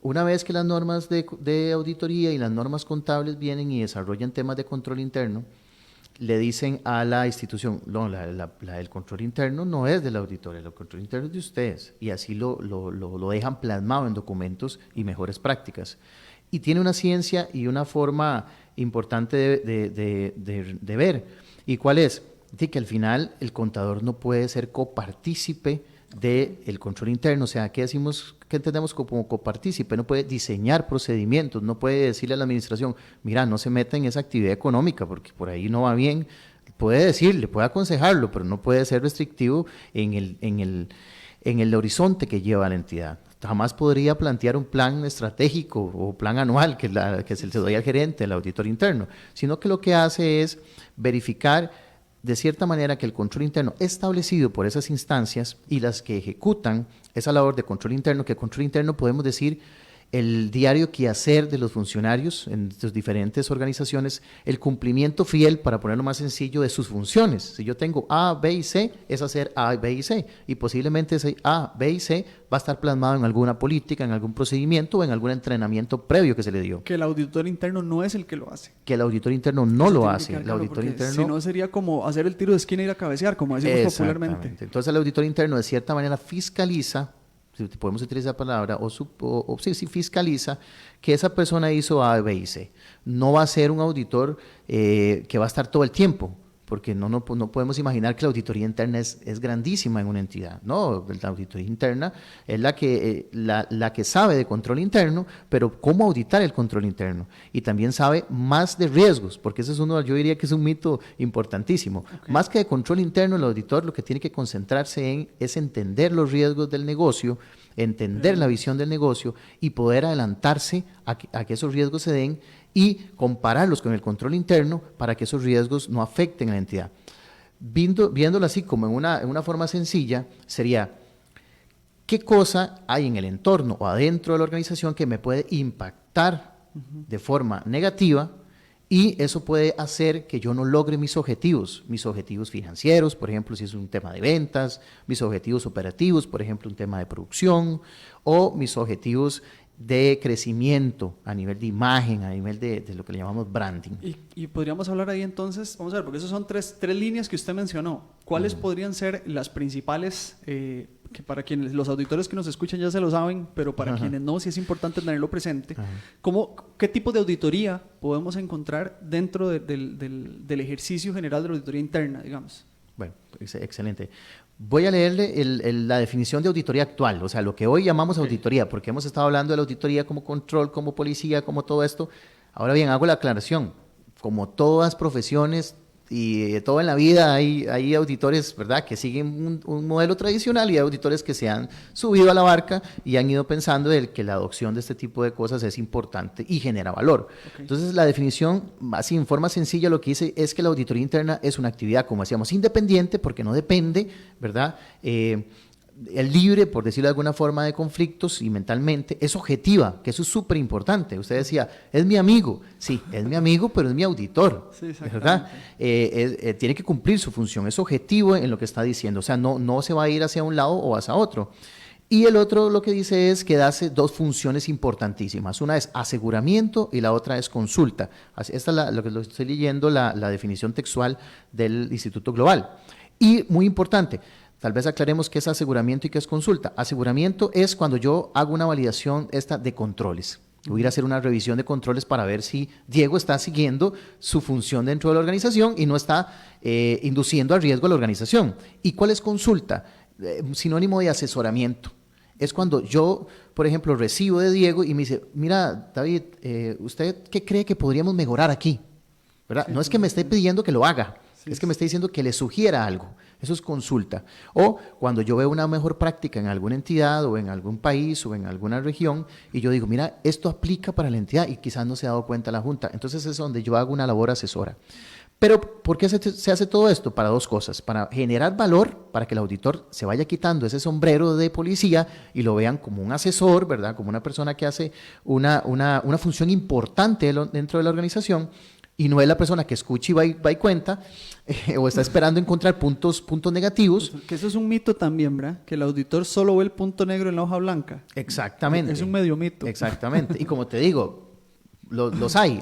Una vez que las normas de auditoría y las normas contables vienen y desarrollan temas de control interno, le dicen a la institución, no, el control interno no es del auditor, el control interno es de ustedes, y así lo dejan plasmado en documentos y mejores prácticas. Y tiene una ciencia y una forma importante de ver. ¿Y cuál es? De que al final el contador no puede ser copartícipe del control interno. O sea, ¿qué entendemos como copartícipe? No puede diseñar procedimientos, no puede decirle a la administración, mira, no se meta en esa actividad económica porque por ahí no va bien. Puede decirle, puede aconsejarlo, pero no puede ser restrictivo en el horizonte que lleva la entidad. Jamás podría plantear un plan estratégico o plan anual que se le doy al gerente, el auditor interno, sino que lo que hace es verificar de cierta manera que el control interno establecido por esas instancias y las que ejecutan esa labor de control interno, que el control interno podemos decir el diario quehacer de los funcionarios en sus diferentes organizaciones, el cumplimiento fiel, para ponerlo más sencillo, de sus funciones. Si yo tengo A, B y C, es hacer A, B y C, y posiblemente ese A, B y C va a estar plasmado en alguna política, en algún procedimiento o en algún entrenamiento previo que se le dio. Que el auditor interno no es el que lo hace. Que el auditor interno no lo hace. El auditor interno, si no, sería como hacer el tiro de esquina y ir a cabecear, como decimos popularmente. Entonces el auditor interno de cierta manera fiscaliza, si podemos utilizar esa palabra, sí, fiscaliza que esa persona hizo A, B y C. No va a ser un auditor que va a estar todo el tiempo, porque no podemos imaginar que la auditoría interna es grandísima en una entidad. No, la auditoría interna es la que sabe de control interno, pero cómo auditar el control interno. Y también sabe más de riesgos, porque ese es yo diría que es un mito importantísimo. Okay. Más que de control interno, el auditor lo que tiene que concentrarse es entender los riesgos del negocio, entender la visión del negocio y poder adelantarse a que esos riesgos se den y compararlos con el control interno para que esos riesgos no afecten a la entidad. Viéndolo así como en una forma sencilla, sería qué cosa hay en el entorno o adentro de la organización que me puede impactar de forma negativa, y eso puede hacer que yo no logre mis objetivos financieros, por ejemplo, si es un tema de ventas, mis objetivos operativos, por ejemplo, un tema de producción, o mis objetivos de crecimiento a nivel de imagen, a nivel de lo que le llamamos branding. Y podríamos hablar ahí entonces, vamos a ver, porque esas son tres líneas que usted mencionó. ¿Cuáles podrían ser las principales, que para quienes, los auditores que nos escuchan ya se lo saben, pero para quienes no, sí es importante tenerlo presente? ¿Qué tipo de auditoría podemos encontrar dentro del ejercicio general de la auditoría interna, digamos? Bueno, excelente. Voy a leerle la definición de auditoría actual, o sea, lo que hoy llamamos auditoría, porque hemos estado hablando de la auditoría como control, como policía, como todo esto. Ahora bien, hago la aclaración. Como todas profesiones y todo en la vida, hay auditores, ¿verdad?, que siguen un modelo tradicional, y hay auditores que se han subido a la barca y han ido pensando de que la adopción de este tipo de cosas es importante y genera valor. Okay. Entonces, la definición, así en forma sencilla, lo que dice es que la auditoría interna es una actividad, como decíamos, independiente, porque no depende, ¿verdad?, el libre, por decirlo de alguna forma, de conflictos, y mentalmente es objetiva, que eso es súper importante. Usted decía, es mi amigo. Sí, es mi amigo, pero es mi auditor, sí, ¿verdad? Tiene que cumplir su función, es objetivo en lo que está diciendo, o sea, no se va a ir hacia un lado o hacia otro. Y el otro lo que dice es que hace dos funciones importantísimas. Una es aseguramiento y la otra es consulta. Esta es lo que estoy leyendo, la definición textual del Instituto Global. Y muy importante, tal vez aclaremos qué es aseguramiento y qué es consulta. Aseguramiento es cuando yo hago una validación de controles. Voy a ir a hacer una revisión de controles para ver si Diego está siguiendo su función dentro de la organización y no está induciendo a riesgo a la organización. ¿Y cuál es consulta? Sinónimo de asesoramiento. Es cuando yo, por ejemplo, recibo de Diego y me dice, mira, David, ¿usted qué cree que podríamos mejorar aquí? ¿Verdad? Sí, no es que me esté pidiendo que lo haga, es que me está diciendo que le sugiera algo. Eso es consulta. O cuando yo veo una mejor práctica en alguna entidad o en algún país o en alguna región y yo digo, mira, esto aplica para la entidad y quizás no se ha dado cuenta la Junta. Entonces es donde yo hago una labor asesora. Pero ¿por qué se hace todo esto? Para dos cosas. Para generar valor, para que el auditor se vaya quitando ese sombrero de policía y lo vean como un asesor, ¿verdad? Como una persona que hace una función importante dentro de la organización, y no es la persona que escucha y va y cuenta, o está esperando encontrar puntos negativos. Que eso es un mito también, ¿verdad? Que el auditor solo ve el punto negro en la hoja blanca. Exactamente. Es un medio mito. Exactamente. Y como te digo, los hay.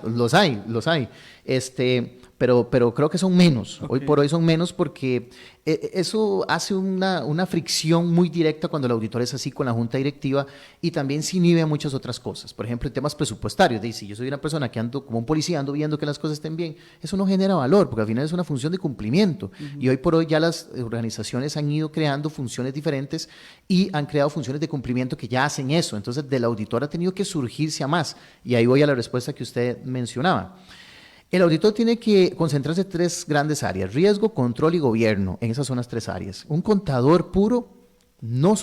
Pero creo que son menos. Okay. Hoy por hoy son menos porque eso hace una fricción muy directa cuando el auditor es así con la junta directiva, y también se inhibe a muchas otras cosas. Por ejemplo, en temas presupuestarios. Si yo soy una persona que ando como un policía, ando viendo que las cosas estén bien, eso no genera valor porque al final es una función de cumplimiento. Y hoy por hoy ya las organizaciones han ido creando funciones diferentes y han creado funciones de cumplimiento que ya hacen eso. Entonces, del auditor ha tenido que surgirse a más. Y ahí voy a la respuesta que usted mencionaba. El auditor tiene que concentrarse en tres grandes áreas: riesgo, control y gobierno. En esas son las tres áreas. Un contador puro no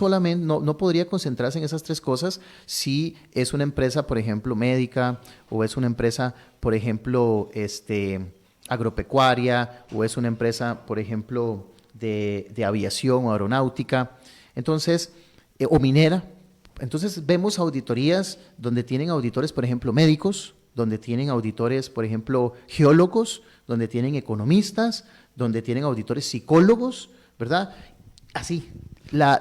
podría concentrarse en esas tres cosas si es una empresa, por ejemplo, médica, o es una empresa, por ejemplo, agropecuaria, o es una empresa, por ejemplo, de aviación o aeronáutica, entonces, o minera. Entonces vemos auditorías donde tienen auditores, por ejemplo, médicos, donde tienen auditores, por ejemplo, geólogos, donde tienen economistas, donde tienen auditores psicólogos, ¿verdad? Así, la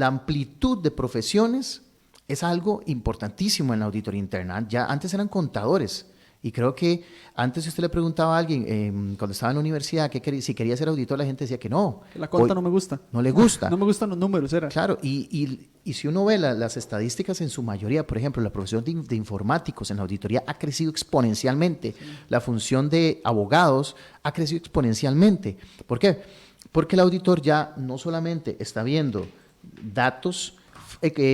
amplitud de profesiones es algo importantísimo en la auditoría interna. Ya antes eran contadores Y creo que antes si usted le preguntaba a alguien, cuando estaba en la universidad, si quería ser auditor, la gente decía que no. La cuenta no me gusta. No le gusta. No me gustan los números, era. Claro, y si uno ve las estadísticas en su mayoría, por ejemplo, la profesión de informáticos en la auditoría ha crecido exponencialmente. Sí. La función de abogados ha crecido exponencialmente. ¿Por qué? Porque el auditor ya no solamente está viendo datos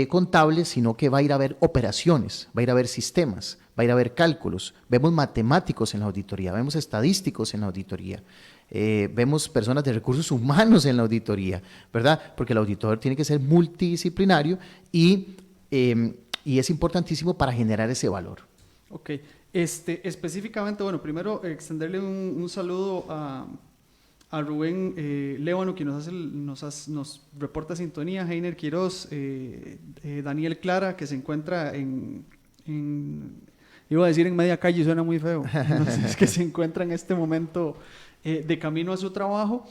contables, sino que va a ir a ver operaciones, va a ir a ver sistemas, va a ir a ver cálculos. Vemos matemáticos en la auditoría, vemos estadísticos en la auditoría, vemos personas de recursos humanos en la auditoría, ¿verdad? Porque el auditor tiene que ser multidisciplinario y es importantísimo para generar ese valor. Ok. Específicamente, bueno, primero extenderle un saludo a Rubén Lévano, que nos reporta sintonía, Heiner Quiroz, Daniel Clara, que se encuentra iba a decir en media calle, suena muy feo, entonces, que se encuentra en este momento de camino a su trabajo.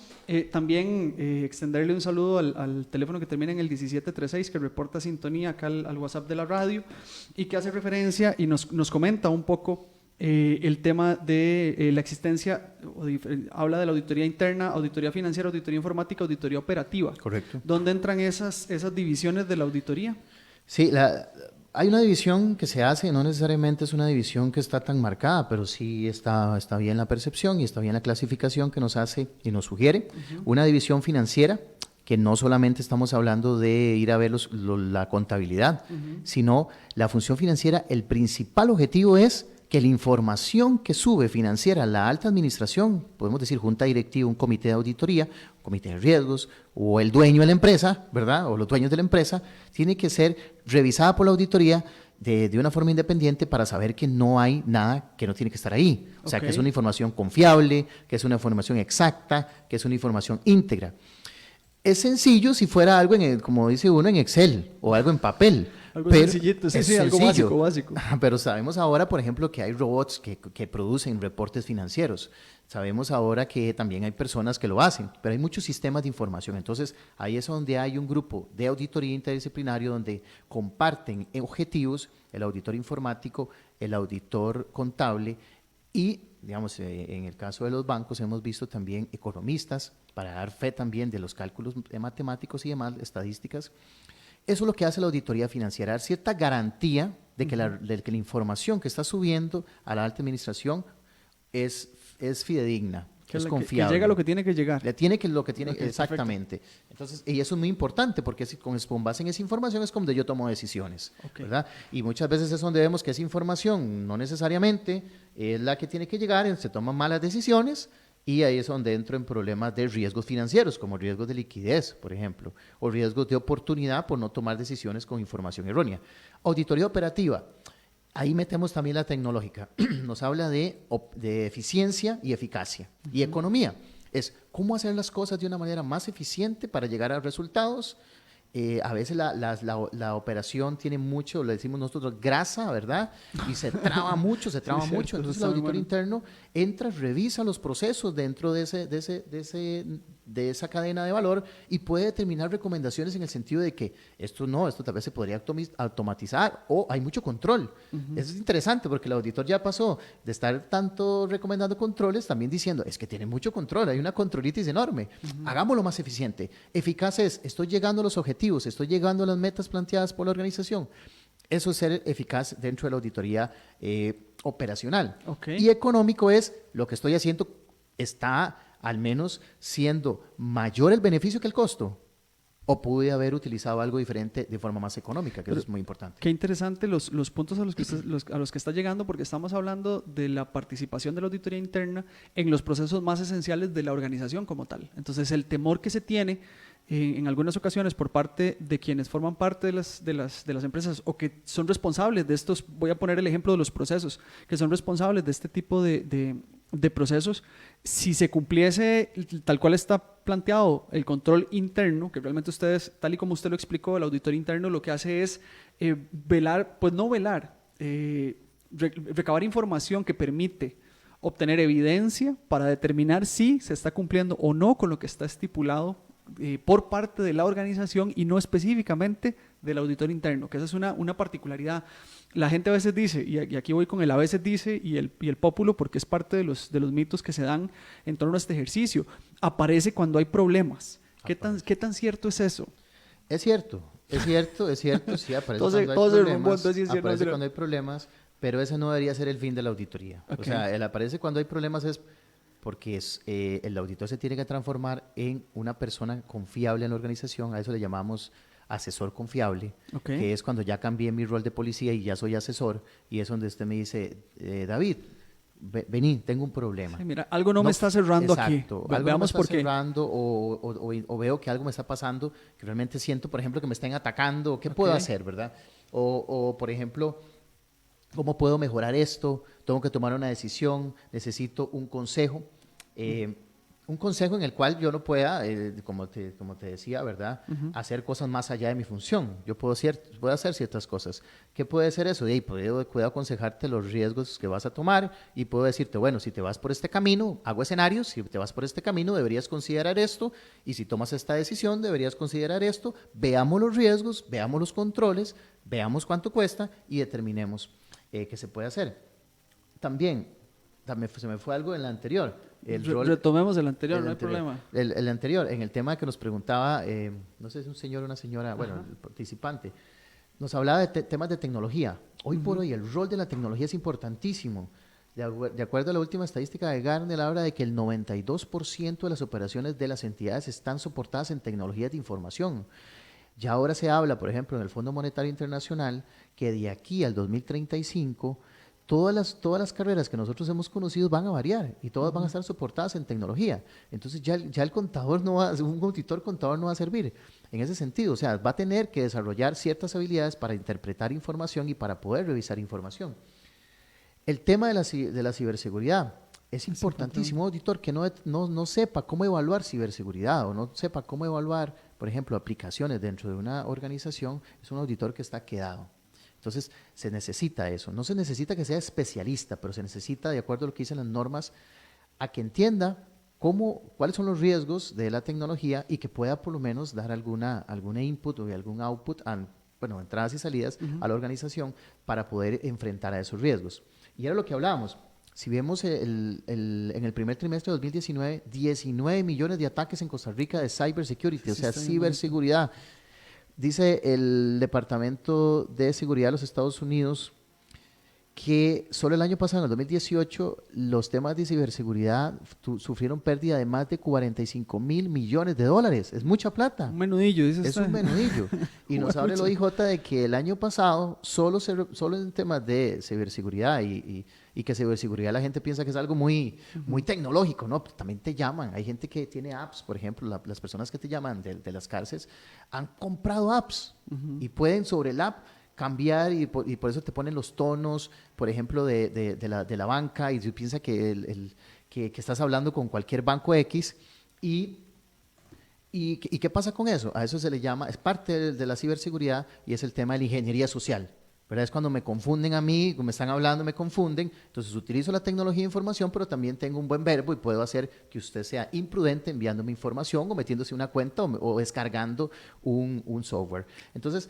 También extenderle un saludo al teléfono que termina en el 1736, que reporta sintonía acá al WhatsApp de la radio, y que hace referencia y nos comenta un poco el tema de la existencia, habla de la auditoría interna, auditoría financiera, auditoría informática, auditoría operativa. Correcto. ¿Dónde entran esas divisiones de la auditoría? Sí, hay una división que se hace, no necesariamente es una división que está tan marcada, pero sí está bien la percepción y está bien la clasificación que nos hace y nos sugiere. Una división financiera, que no solamente estamos hablando de ir a ver la contabilidad, sino la función financiera, el principal objetivo es que la información que sube financiera a la alta administración, podemos decir junta directiva, un comité de auditoría, un comité de riesgos, o el dueño de la empresa, ¿verdad? O los dueños de la empresa, tiene que ser revisada por la auditoría de una forma independiente para saber que no hay nada que no tiene que estar ahí. O sea, que es una información confiable, que es una información exacta, que es una información íntegra. Es sencillo si fuera algo, como dice uno, en Excel o algo en papel. Algo sencillito, sí, algo básico. Pero sabemos ahora, por ejemplo, que hay robots que producen reportes financieros. Sabemos ahora que también hay personas que lo hacen, pero hay muchos sistemas de información. Entonces, ahí es donde hay un grupo de auditoría interdisciplinario donde comparten objetivos el auditor informático, el auditor contable y, digamos, en el caso de los bancos hemos visto también economistas para dar fe también de los cálculos matemáticos y demás, estadísticas. Eso es lo que hace la auditoría financiera, dar cierta garantía de que la información que está subiendo a la alta administración es fidedigna, es confiable. Que llega lo que tiene que llegar. Exactamente. Perfecto. Entonces, y eso es muy importante porque con base en esa información es donde yo tomo decisiones, ¿verdad? Y muchas veces es donde vemos que esa información no necesariamente es la que tiene que llegar, se toman malas decisiones. Y ahí es donde entro en problemas de riesgos financieros, como riesgos de liquidez, por ejemplo, o riesgos de oportunidad por no tomar decisiones con información errónea. Auditoría operativa, ahí metemos también la tecnológica. Nos habla de eficiencia y eficacia. Y economía, es cómo hacer las cosas de una manera más eficiente para llegar a resultados. A veces la operación tiene mucho, le decimos nosotros, grasa, ¿verdad? Y se traba mucho, Entonces el auditor interno entra, revisa los procesos dentro de esa cadena de valor y puede determinar recomendaciones en el sentido de que esto tal vez se podría automatizar o hay mucho control. Eso es interesante porque el auditor ya pasó de estar tanto recomendando controles también diciendo, es que tiene mucho control, hay una controlitis enorme, hagámoslo más eficiente. Eficaz es, estoy llegando a los objetivos, estoy llegando a las metas planteadas por la organización. Eso es ser eficaz dentro de la auditoría operacional. Y económico es, lo que estoy haciendo está al menos siendo mayor el beneficio que el costo, o pude haber utilizado algo diferente de forma más económica, que eso es muy importante. Qué interesante los puntos a los que está llegando, porque estamos hablando de la participación de la auditoría interna en los procesos más esenciales de la organización como tal. Entonces, el temor que se tiene en algunas ocasiones por parte de quienes forman parte de las empresas o que son responsables de estos, voy a poner el ejemplo de los procesos, que son responsables de este tipo de procesos, si se cumpliese tal cual está planteado el control interno, que realmente ustedes, tal y como usted lo explicó, el auditor interno lo que hace es recabar información que permite obtener evidencia para determinar si se está cumpliendo o no con lo que está estipulado por parte de la organización y no específicamente del auditor interno, que esa es una particularidad. La gente a veces dice, y aquí voy con el a veces dice y el pópulo, porque es parte de los mitos que se dan en torno a este ejercicio, aparece cuando hay problemas. ¿Qué tan cierto es eso? Es cierto, sí, aparece cuando hay problemas, pero ese no debería ser el fin de la auditoría. Okay. O sea, el aparece cuando hay problemas es porque el auditor se tiene que transformar en una persona confiable en la organización, a eso le llamamos asesor confiable, que es cuando ya cambié mi rol de policía y ya soy asesor, y es donde usted me dice, David, vení, tengo un problema. Sí, mira, algo no me está cerrando aquí. Exacto, algo no me está cerrando o veo que algo me está pasando, que realmente siento, por ejemplo, que me estén atacando, ¿qué puedo hacer, verdad? O, por ejemplo, ¿cómo puedo mejorar esto? Tengo que tomar una decisión, necesito un consejo. Un consejo en el cual yo no pueda, como te decía, ¿verdad? Hacer cosas más allá de mi función. Yo puedo hacer ciertas cosas. ¿Qué puede ser eso? Puedo aconsejarte los riesgos que vas a tomar y puedo decirte, bueno, si te vas por este camino, hago escenarios, si te vas por este camino deberías considerar esto, y si tomas esta decisión deberías considerar esto, veamos los riesgos, veamos los controles, veamos cuánto cuesta y determinemos qué se puede hacer. También se me fue algo en la anterior. Retomemos el anterior, no hay problema. El anterior, en el tema que nos preguntaba, no sé si un señor o una señora, bueno, el participante, nos hablaba de temas de tecnología. Hoy por hoy el rol de la tecnología es importantísimo. De acuerdo a la última estadística de Gartner, habla de que el 92% de las operaciones de las entidades están soportadas en tecnologías de información. Ya ahora se habla, por ejemplo, en el Fondo Monetario Internacional, que de aquí al 2035 todas las carreras que nosotros hemos conocido van a variar y todas van a estar soportadas en tecnología. Entonces ya el contador un auditor contador no va a servir en ese sentido. O sea, va a tener que desarrollar ciertas habilidades para interpretar información y para poder revisar información. El tema de la ciberseguridad es importantísimo. Un auditor que no sepa cómo evaluar ciberseguridad o no sepa cómo evaluar, por ejemplo, aplicaciones dentro de una organización, es un auditor que está quedado. Entonces, se necesita eso. No se necesita que sea especialista, pero se necesita, de acuerdo a lo que dicen las normas, a que entienda cuáles son los riesgos de la tecnología y que pueda por lo menos dar alguna input o algún output, entradas y salidas a la organización para poder enfrentar a esos riesgos. Y era lo que hablábamos. Si vemos en el primer trimestre de 2019, 19 millones de ataques en Costa Rica de cybersecurity, o sea, ciberseguridad. Dice el Departamento de Seguridad de los Estados Unidos que solo el año pasado, en el 2018, los temas de ciberseguridad sufrieron pérdida de más de 45 mil millones de dólares. Es mucha plata. Un menudillo, dice usted. Es un menudillo. Y nos habla el OIJ de que el año pasado, solo en temas de ciberseguridad y que ciberseguridad la gente piensa que es algo muy tecnológico, ¿no? Pero también te llaman. Hay gente que tiene apps, por ejemplo, las personas que te llaman de las cárceles han comprado apps y pueden sobre el app cambiar y por eso te ponen los tonos, por ejemplo, de la banca, y tú piensas que estás hablando con cualquier banco X y ¿qué pasa con eso? A eso se le llama, es parte de la ciberseguridad y es el tema de la ingeniería social, ¿verdad? Es cuando me confunden a mí, me están hablando, me confunden, entonces utilizo la tecnología de información, pero también tengo un buen verbo y puedo hacer que usted sea imprudente enviándome información o metiéndose una cuenta o descargando un software. Entonces,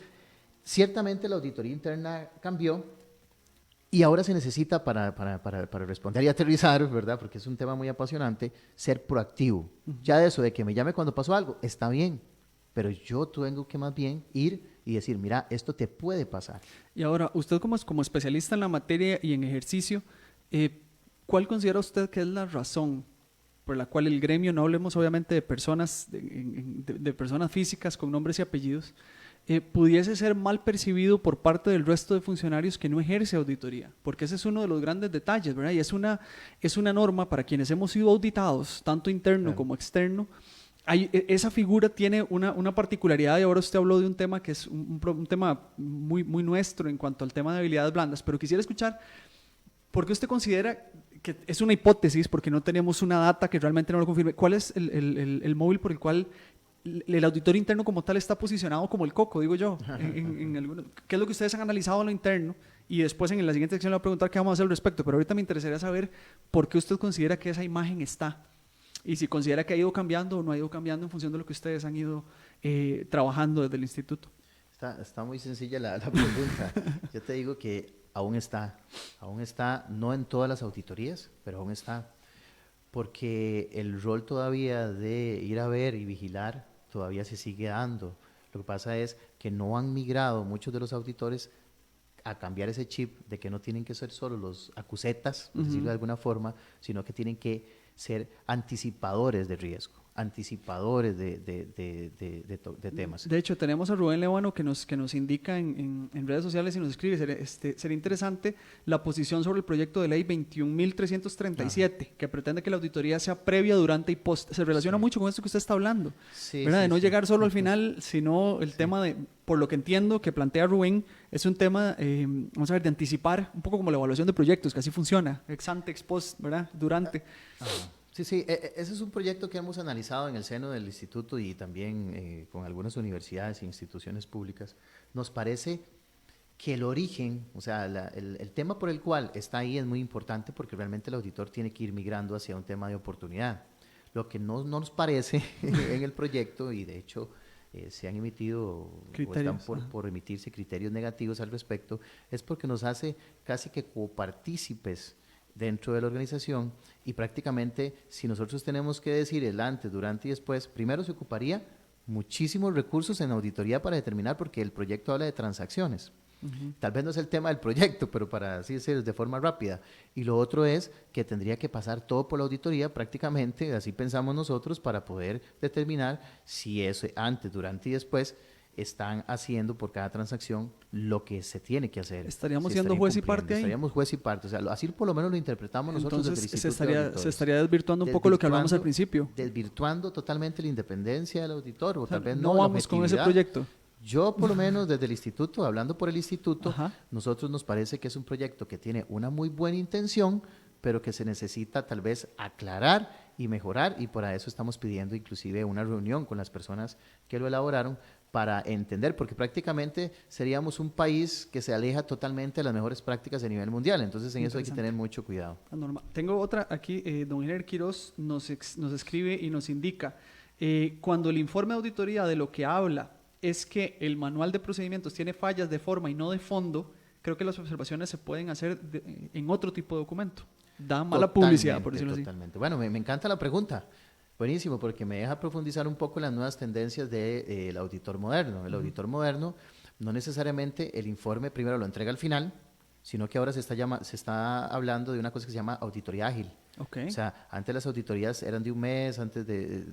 ciertamente la auditoría interna cambió y ahora se necesita para responder y aterrizar, ¿verdad? Porque es un tema muy apasionante, ser proactivo. Ya de eso, de que me llame cuando pasó algo, está bien, pero yo tengo que más bien ir y decir, mira, esto te puede pasar. Y ahora, usted como especialista en la materia y en ejercicio, ¿cuál considera usted que es la razón por la cual el gremio, no hablemos obviamente de personas, de personas físicas con nombres y apellidos, pudiese ser mal percibido por parte del resto de funcionarios que no ejerce auditoría? Porque ese es uno de los grandes detalles, ¿verdad? Y es una norma para quienes hemos sido auditados, tanto interno como externo. Esa figura tiene una particularidad, y ahora usted habló de un tema que es un tema muy, muy nuestro en cuanto al tema de habilidades blandas, pero quisiera escuchar por qué usted considera que es una hipótesis, porque no tenemos una data que realmente no lo confirme. ¿Cuál es el móvil por el cual el auditor interno como tal está posicionado como el coco, digo yo? ¿Qué es lo que ustedes han analizado en lo interno? Y después en la siguiente sección le voy a preguntar qué vamos a hacer al respecto, pero ahorita me interesaría saber por qué usted considera que esa imagen está, y si considera que ha ido cambiando o no ha ido cambiando en función de lo que ustedes han ido trabajando desde el instituto. Está muy sencilla la pregunta. Yo te digo que aún está, no en todas las auditorías, pero aún está, porque el rol todavía de ir a ver y vigilar todavía se sigue dando. Lo que pasa es que no han migrado muchos de los auditores a cambiar ese chip de que no tienen que ser solo los acusetas, por decirlo de alguna forma, sino que tienen que ser anticipadores de riesgo, anticipadores de temas. De hecho, tenemos a Rubén Levano que nos indica en redes sociales y nos escribe, sería interesante la posición sobre el proyecto de ley 21.337, que pretende que la auditoría sea previa, durante y post. Se relaciona mucho con esto que usted está hablando, ¿verdad? De no llegar solo al final, sino el tema de, por lo que entiendo que plantea Rubén, es un tema, vamos a ver, de anticipar, un poco como la evaluación de proyectos, que así funciona, ex ante, ex post, ¿verdad? Durante. Sí, ese es un proyecto que hemos analizado en el seno del instituto y también con algunas universidades e instituciones públicas. Nos parece que el origen, o sea, el tema por el cual está ahí es muy importante porque realmente el auditor tiene que ir migrando hacia un tema de oportunidad. Lo que no nos parece en el proyecto, y de hecho se han emitido criterios, o están por emitirse criterios negativos al respecto, es porque nos hace casi que copartícipes dentro de la organización, y prácticamente si nosotros tenemos que decir el antes, durante y después, primero se ocuparía muchísimos recursos en auditoría para determinar, porque el proyecto habla de transacciones. Tal vez no es el tema del proyecto, pero para así decirlo de forma rápida. Y lo otro es que tendría que pasar todo por la auditoría prácticamente, así pensamos nosotros, para poder determinar si eso antes, durante y después están haciendo por cada transacción lo que se tiene que hacer. ¿Estaríamos siendo juez y parte ahí? Estaríamos juez y parte, o sea, así por lo menos lo interpretamos nosotros. Entonces desde el Instituto se estaría desvirtuando un poco lo que hablamos al principio. Desvirtuando totalmente la independencia del auditor, o tal vez no vamos con ese proyecto. Yo, por lo menos, desde el instituto, hablando por el instituto, nosotros nos parece que es un proyecto que tiene una muy buena intención, pero que se necesita tal vez aclarar y mejorar, y para eso estamos pidiendo inclusive una reunión con las personas que lo elaboraron para entender, porque prácticamente seríamos un país que se aleja totalmente de las mejores prácticas a nivel mundial, entonces en eso hay que tener mucho cuidado. Tengo otra aquí, don Hiner Quiroz nos escribe y nos indica, cuando el informe de auditoría de lo que habla es que el manual de procedimientos tiene fallas de forma y no de fondo, creo que las observaciones se pueden hacer en otro tipo de documento. Da mala publicidad, por decirlo así. Totalmente. Bueno, me encanta la pregunta. Buenísimo, porque me deja profundizar un poco en las nuevas tendencias del auditor moderno. El auditor moderno, no necesariamente el informe primero lo entrega al final, sino que ahora se está hablando de una cosa que se llama auditoría ágil. Okay. O sea, antes las auditorías eran de un mes,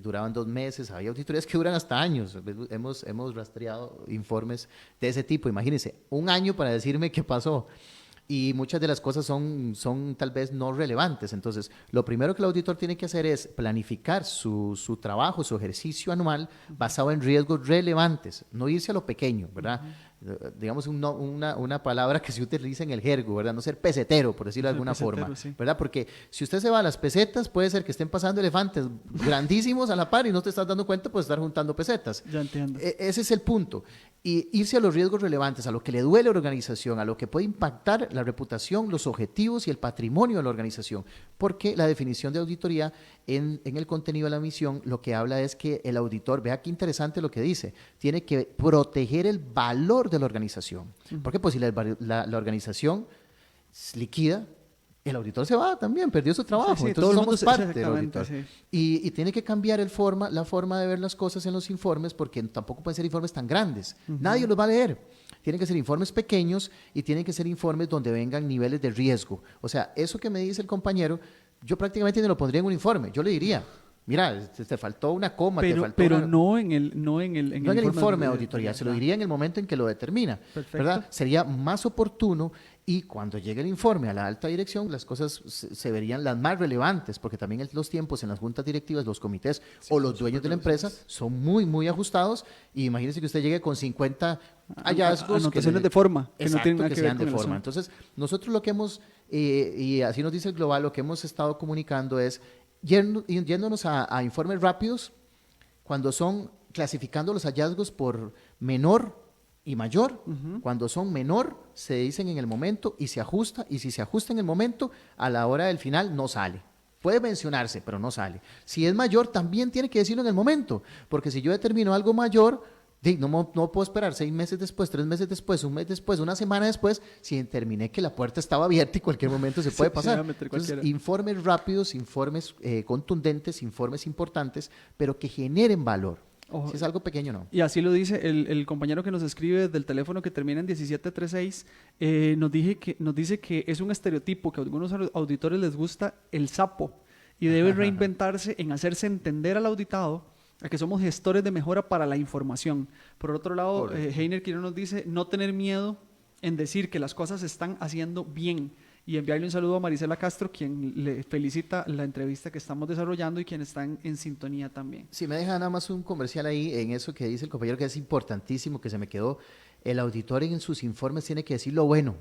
duraban 2 meses, había auditorías que duran hasta años. Hemos rastreado informes de ese tipo. Imagínense, 1 año para decirme qué pasó. Y muchas de las cosas son tal vez no relevantes. Entonces, lo primero que el auditor tiene que hacer es planificar su trabajo, su ejercicio anual basado en riesgos relevantes, no irse a lo pequeño, ¿verdad? Digamos una palabra que se utiliza en el jergo, ¿verdad? No ser pesetero, por decirlo de alguna forma, sí. ¿Verdad? Porque si usted se va a las pesetas, puede ser que estén pasando elefantes grandísimos a la par y no te estás dando cuenta por estar juntando pesetas. Ya entiendo. Ese es el punto. Y irse a los riesgos relevantes, a lo que le duele a la organización, a lo que puede impactar la reputación, los objetivos y el patrimonio de la organización. Porque la definición de auditoría en el contenido de la misión lo que habla es que el auditor, vea qué interesante lo que dice, tiene que proteger el valor de la organización. Porque pues si la organización liquida, el auditor se va también, perdió su trabajo. Sí, entonces somos parte del auditor. Sí. Y tiene que cambiar la forma de ver las cosas en los informes, porque tampoco pueden ser informes tan grandes. Nadie los va a leer. Tienen que ser informes pequeños y tienen que ser informes donde vengan niveles de riesgo. O sea, eso que me dice el compañero, yo prácticamente no lo pondría en un informe. Yo le diría, mira, te faltó una coma, no en el informe de auditoría, se lo diría en el momento en que lo determina. Perfecto. ¿Verdad? Sería más oportuno, y cuando llegue el informe a la alta dirección, las cosas se verían las más relevantes, porque también los tiempos en las juntas directivas, los comités o los dueños de la empresa son muy, muy ajustados, y imagínese que usted llegue con 50 hallazgos. Anotaciones de forma. Que no tienen nada que ver con de forma. Entonces, nosotros lo que hemos, y así nos dice el Global, lo que hemos estado comunicando es, yéndonos a informes rápidos, cuando son clasificando los hallazgos por menor y mayor, cuando son menor se dicen en el momento y se ajusta, y si se ajusta en el momento, a la hora del final no sale. Puede mencionarse, pero no sale. Si es mayor, también tiene que decirlo en el momento, porque si yo determino algo mayor, No puedo esperar 6 meses después, 3 meses después, un mes después, una semana después, si determiné que la puerta estaba abierta y cualquier momento se puede pasar. Entonces, informes rápidos, informes contundentes, informes importantes, pero que generen valor. Si es algo pequeño, no. Y así lo dice el compañero que nos escribe del teléfono que termina en 1736, nos dice que es un estereotipo que a algunos auditores les gusta el sapo y debe reinventarse en hacerse entender al auditado a que somos gestores de mejora para la información. Por otro lado, Heiner Quirón nos dice no tener miedo en decir que las cosas se están haciendo bien y enviarle un saludo a Marisela Castro, quien le felicita la entrevista que estamos desarrollando y quien están en sintonía también. Sí, me deja nada más un comercial ahí en eso que dice el compañero, que es importantísimo, que se me quedó. El auditor en sus informes tiene que decir lo bueno.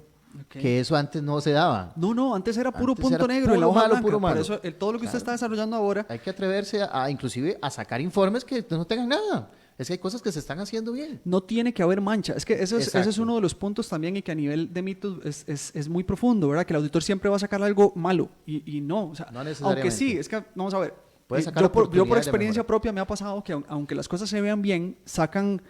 Que eso antes no se daba. No, antes era puro punto negro en la hoja blanca. Puro malo. Por eso todo lo que usted está desarrollando ahora. Hay que atreverse inclusive a sacar informes que no tengan nada. Es que hay cosas que se están haciendo bien. No tiene que haber mancha. Es que ese es uno de los puntos también, y que a nivel de mitos es muy profundo, ¿verdad? Que el auditor siempre va a sacar algo malo y no. O sea, no necesariamente. Aunque sí, es que vamos a ver. Yo por experiencia propia me ha pasado que aunque las cosas se vean bien, sacan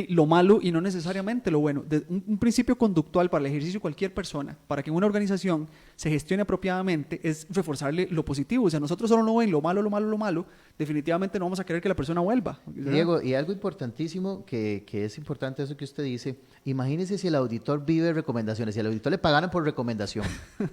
lo malo y no necesariamente lo bueno. Un principio conductual para el ejercicio de cualquier persona, para que una organización se gestione apropiadamente, es reforzarle lo positivo. O sea, nosotros solo no ven lo malo, definitivamente no vamos a querer que la persona vuelva. Diego, y algo importantísimo, que es importante eso que usted dice, imagínese si el auditor vive recomendaciones, si al auditor le pagaran por recomendación,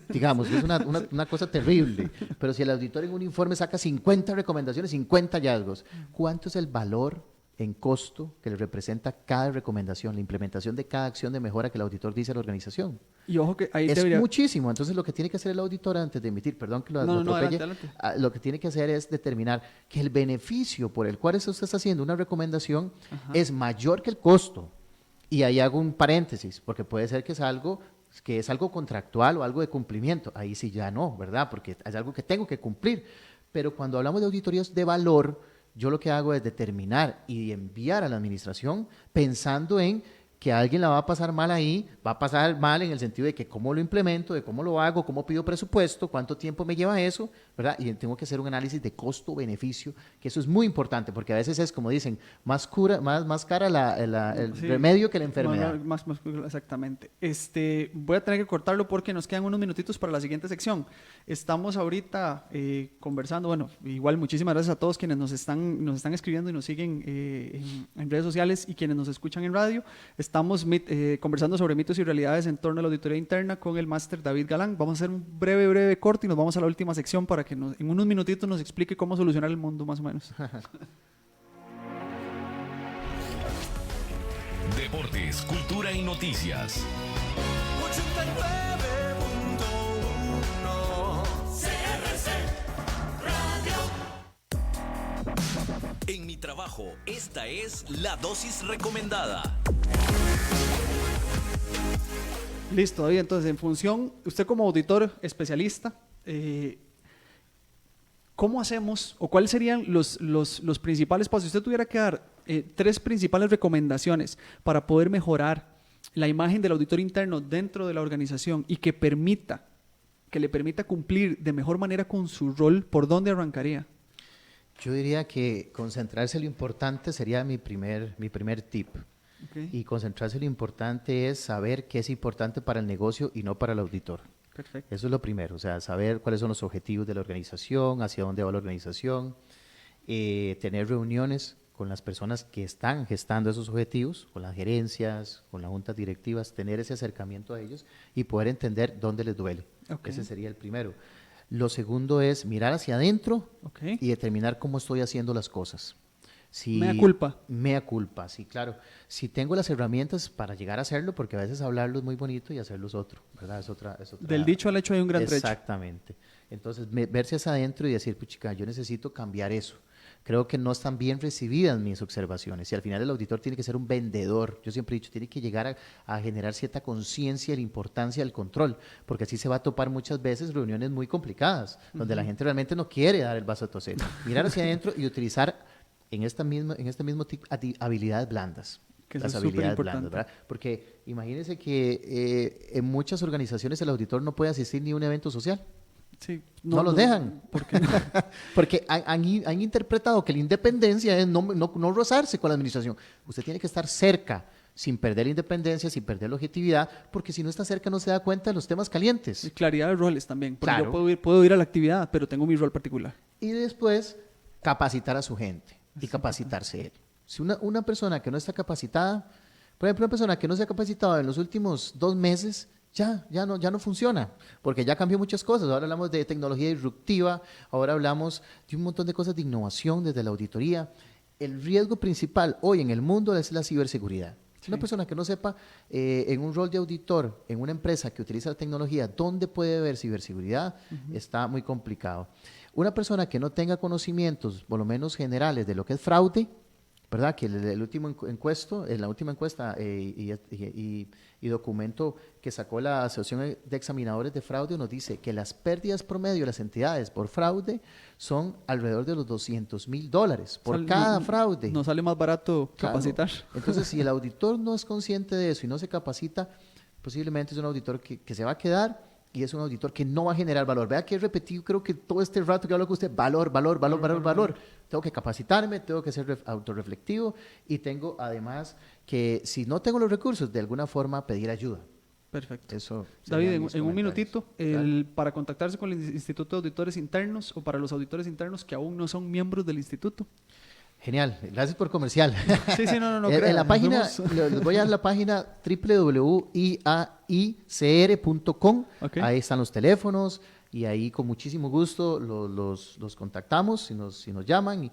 digamos, es una cosa terrible, pero si el auditor en un informe saca 50 recomendaciones, 50 hallazgos, ¿cuánto es el valor en costo que le representa cada recomendación, la implementación de cada acción de mejora que el auditor dice a la organización? Y ojo que ahí es muchísimo. Entonces, lo que tiene que hacer el auditor antes de emitir, perdón que lo atropelle, adelante. Lo que tiene que hacer es determinar que el beneficio por el cual usted está haciendo una recomendación es mayor que el costo. Y ahí hago un paréntesis, porque puede ser que es algo contractual o algo de cumplimiento. Ahí sí ya no, ¿verdad? Porque es algo que tengo que cumplir. Pero cuando hablamos de auditorías de valor, yo lo que hago es determinar y enviar a la administración pensando en que alguien la va a pasar mal ahí, va a pasar mal en el sentido de que cómo lo implemento, de cómo lo hago, cómo pido presupuesto, cuánto tiempo me lleva eso, ¿verdad? Y tengo que hacer un análisis de costo-beneficio, que eso es muy importante, porque a veces es, como dicen, más cara el remedio que la enfermedad. Más, exactamente. Voy a tener que cortarlo porque nos quedan unos minutitos para la siguiente sección. Estamos ahorita conversando, bueno, igual muchísimas gracias a todos quienes nos están escribiendo y nos siguen en redes sociales y quienes nos escuchan en radio. Estamos conversando sobre mitos y realidades en torno a la auditoría interna con el máster David Galán. Vamos a hacer un breve corte y nos vamos a la última sección para que en unos minutitos nos explique cómo solucionar el mundo, más o menos. Deportes, cultura y noticias. 89.1 CRC Radio. En mi trabajo, esta es la dosis recomendada. Listo, David. Entonces, en función, usted como auditor especialista, ¿cómo hacemos o cuáles serían los principales pasos? Si usted tuviera que dar 3 principales recomendaciones para poder mejorar la imagen del auditor interno dentro de la organización y que le permita cumplir de mejor manera con su rol, ¿por dónde arrancaría? Yo diría que concentrarse en lo importante sería mi primer tip. Okay. Y concentrarse en lo importante es saber qué es importante para el negocio y no para el auditor. Perfecto. Eso es lo primero, o sea, saber cuáles son los objetivos de la organización, hacia dónde va la organización, tener reuniones con las personas que están gestando esos objetivos, con las gerencias, con las juntas directivas, tener ese acercamiento a ellos y poder entender dónde les duele. Okay. Ese sería el primero. Lo segundo es mirar hacia adentro y determinar cómo estoy haciendo las cosas. Mea culpa, sí, claro. Si tengo las herramientas para llegar a hacerlo, porque a veces hablarlo es muy bonito y hacerlo es otro, ¿verdad? Es otra. Del dicho al hecho hay un gran trecho. Exactamente. Entonces, verse hacia adentro y decir, puchica, yo necesito cambiar eso. Creo que no están bien recibidas mis observaciones y al final el auditor tiene que ser un vendedor. Yo siempre he dicho, tiene que llegar a generar cierta conciencia de la importancia del control, porque así se va a topar muchas veces reuniones muy complicadas, donde la gente realmente no quiere dar el vaso a toser. Mirar hacia adentro y utilizar en este mismo tipo habilidades blandas. Que las es habilidades blandas, ¿verdad? Porque imagínense que en muchas organizaciones el auditor no puede asistir ni a un evento social. Sí, no los dejan. ¿Por qué? Porque han interpretado que la independencia es no rozarse con la administración. Usted tiene que estar cerca, sin perder la independencia, sin perder la objetividad, porque si no está cerca no se da cuenta de los temas calientes. Y claridad de roles también, porque Claro. yo puedo ir a la actividad, pero tengo mi rol particular. Y después capacitar a su gente y capacitarse él. Si una persona que no está capacitada, por ejemplo, una persona que no se ha capacitado en los últimos 2 meses, ya no funciona, porque ya cambió muchas cosas. Ahora hablamos de tecnología disruptiva, ahora hablamos de un montón de cosas de innovación desde la auditoría. El riesgo principal hoy en el mundo es la ciberseguridad. Sí. Una persona que no sepa en un rol de auditor en una empresa que utiliza la tecnología, ¿dónde puede haber ciberseguridad? Está muy complicado. Una persona que no tenga conocimientos, por lo menos generales, de lo que es fraude, ¿verdad? Que el último la última encuesta y documento que sacó la Asociación de Examinadores de Fraude nos dice que las pérdidas promedio de las entidades por fraude son alrededor de los $200,000 por cada fraude. Nos sale más barato Claro. capacitar. Entonces, si el auditor no es consciente de eso y no se capacita, posiblemente es un auditor que se va a quedar y es un auditor que no va a generar valor. Vea que he repetido, creo que todo este rato que hablo con usted, valor. Tengo que capacitarme, tengo que ser autorreflectivo y tengo además que si no tengo los recursos, de alguna forma pedir ayuda. Perfecto. Eso. David, serían mis en un comentarios. minutito, para contactarse con el Instituto de Auditores Internos o para los auditores internos que aún no son miembros del instituto. Genial, gracias por comercial. Sí, no. En la nos página, vemos. les voy a dar la página www.iaicr.com. Ok. Ahí están los teléfonos y ahí con muchísimo gusto los contactamos si nos llaman.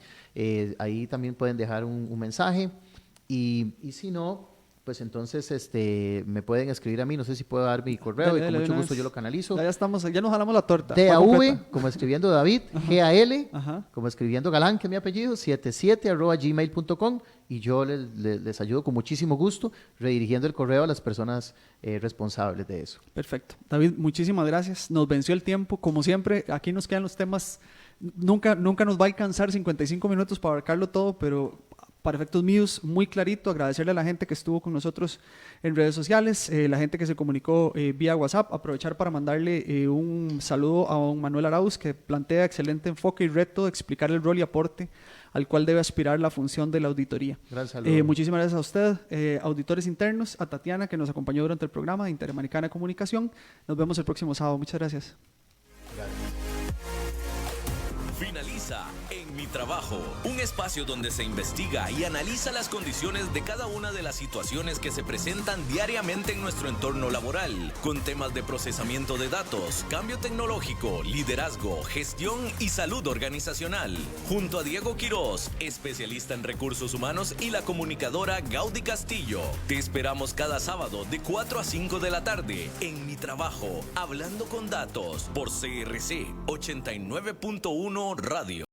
Ahí también pueden dejar un mensaje y si no, pues entonces me pueden escribir a mí. No sé si puedo dar mi correo y con mucho gusto yo lo canalizo. Ya nos jalamos la torta. DAV, como escribiendo David, GAL, Ajá. como escribiendo Galán, que es mi apellido, 77@gmail.com y yo les ayudo con muchísimo gusto redirigiendo el correo a las personas responsables de eso. Perfecto. David, muchísimas gracias. Nos venció el tiempo. Como siempre, aquí nos quedan los temas. Nunca nos va a alcanzar 55 minutos para abarcarlo todo, pero para efectos míos, muy clarito. Agradecerle a la gente que estuvo con nosotros en redes sociales, la gente que se comunicó vía WhatsApp. Aprovechar para mandarle un saludo a don Manuel Arauz, que plantea excelente enfoque y reto de explicar el rol y aporte al cual debe aspirar la función de la auditoría. Gran saludo. Muchísimas gracias a usted, auditores internos, a Tatiana, que nos acompañó durante el programa de Interamericana de Comunicación. Nos vemos el próximo sábado. Muchas gracias. Finaliza En Mi Trabajo, un espacio donde se investiga y analiza las condiciones de cada una de las situaciones que se presentan diariamente en nuestro entorno laboral, con temas de procesamiento de datos, cambio tecnológico, liderazgo, gestión y salud organizacional. Junto a Diego Quiroz, especialista en recursos humanos, y la comunicadora Gaudí Castillo. Te esperamos cada sábado de 4 a 5 de la tarde en Mi Trabajo, hablando con datos por CRC 89.1 Radio.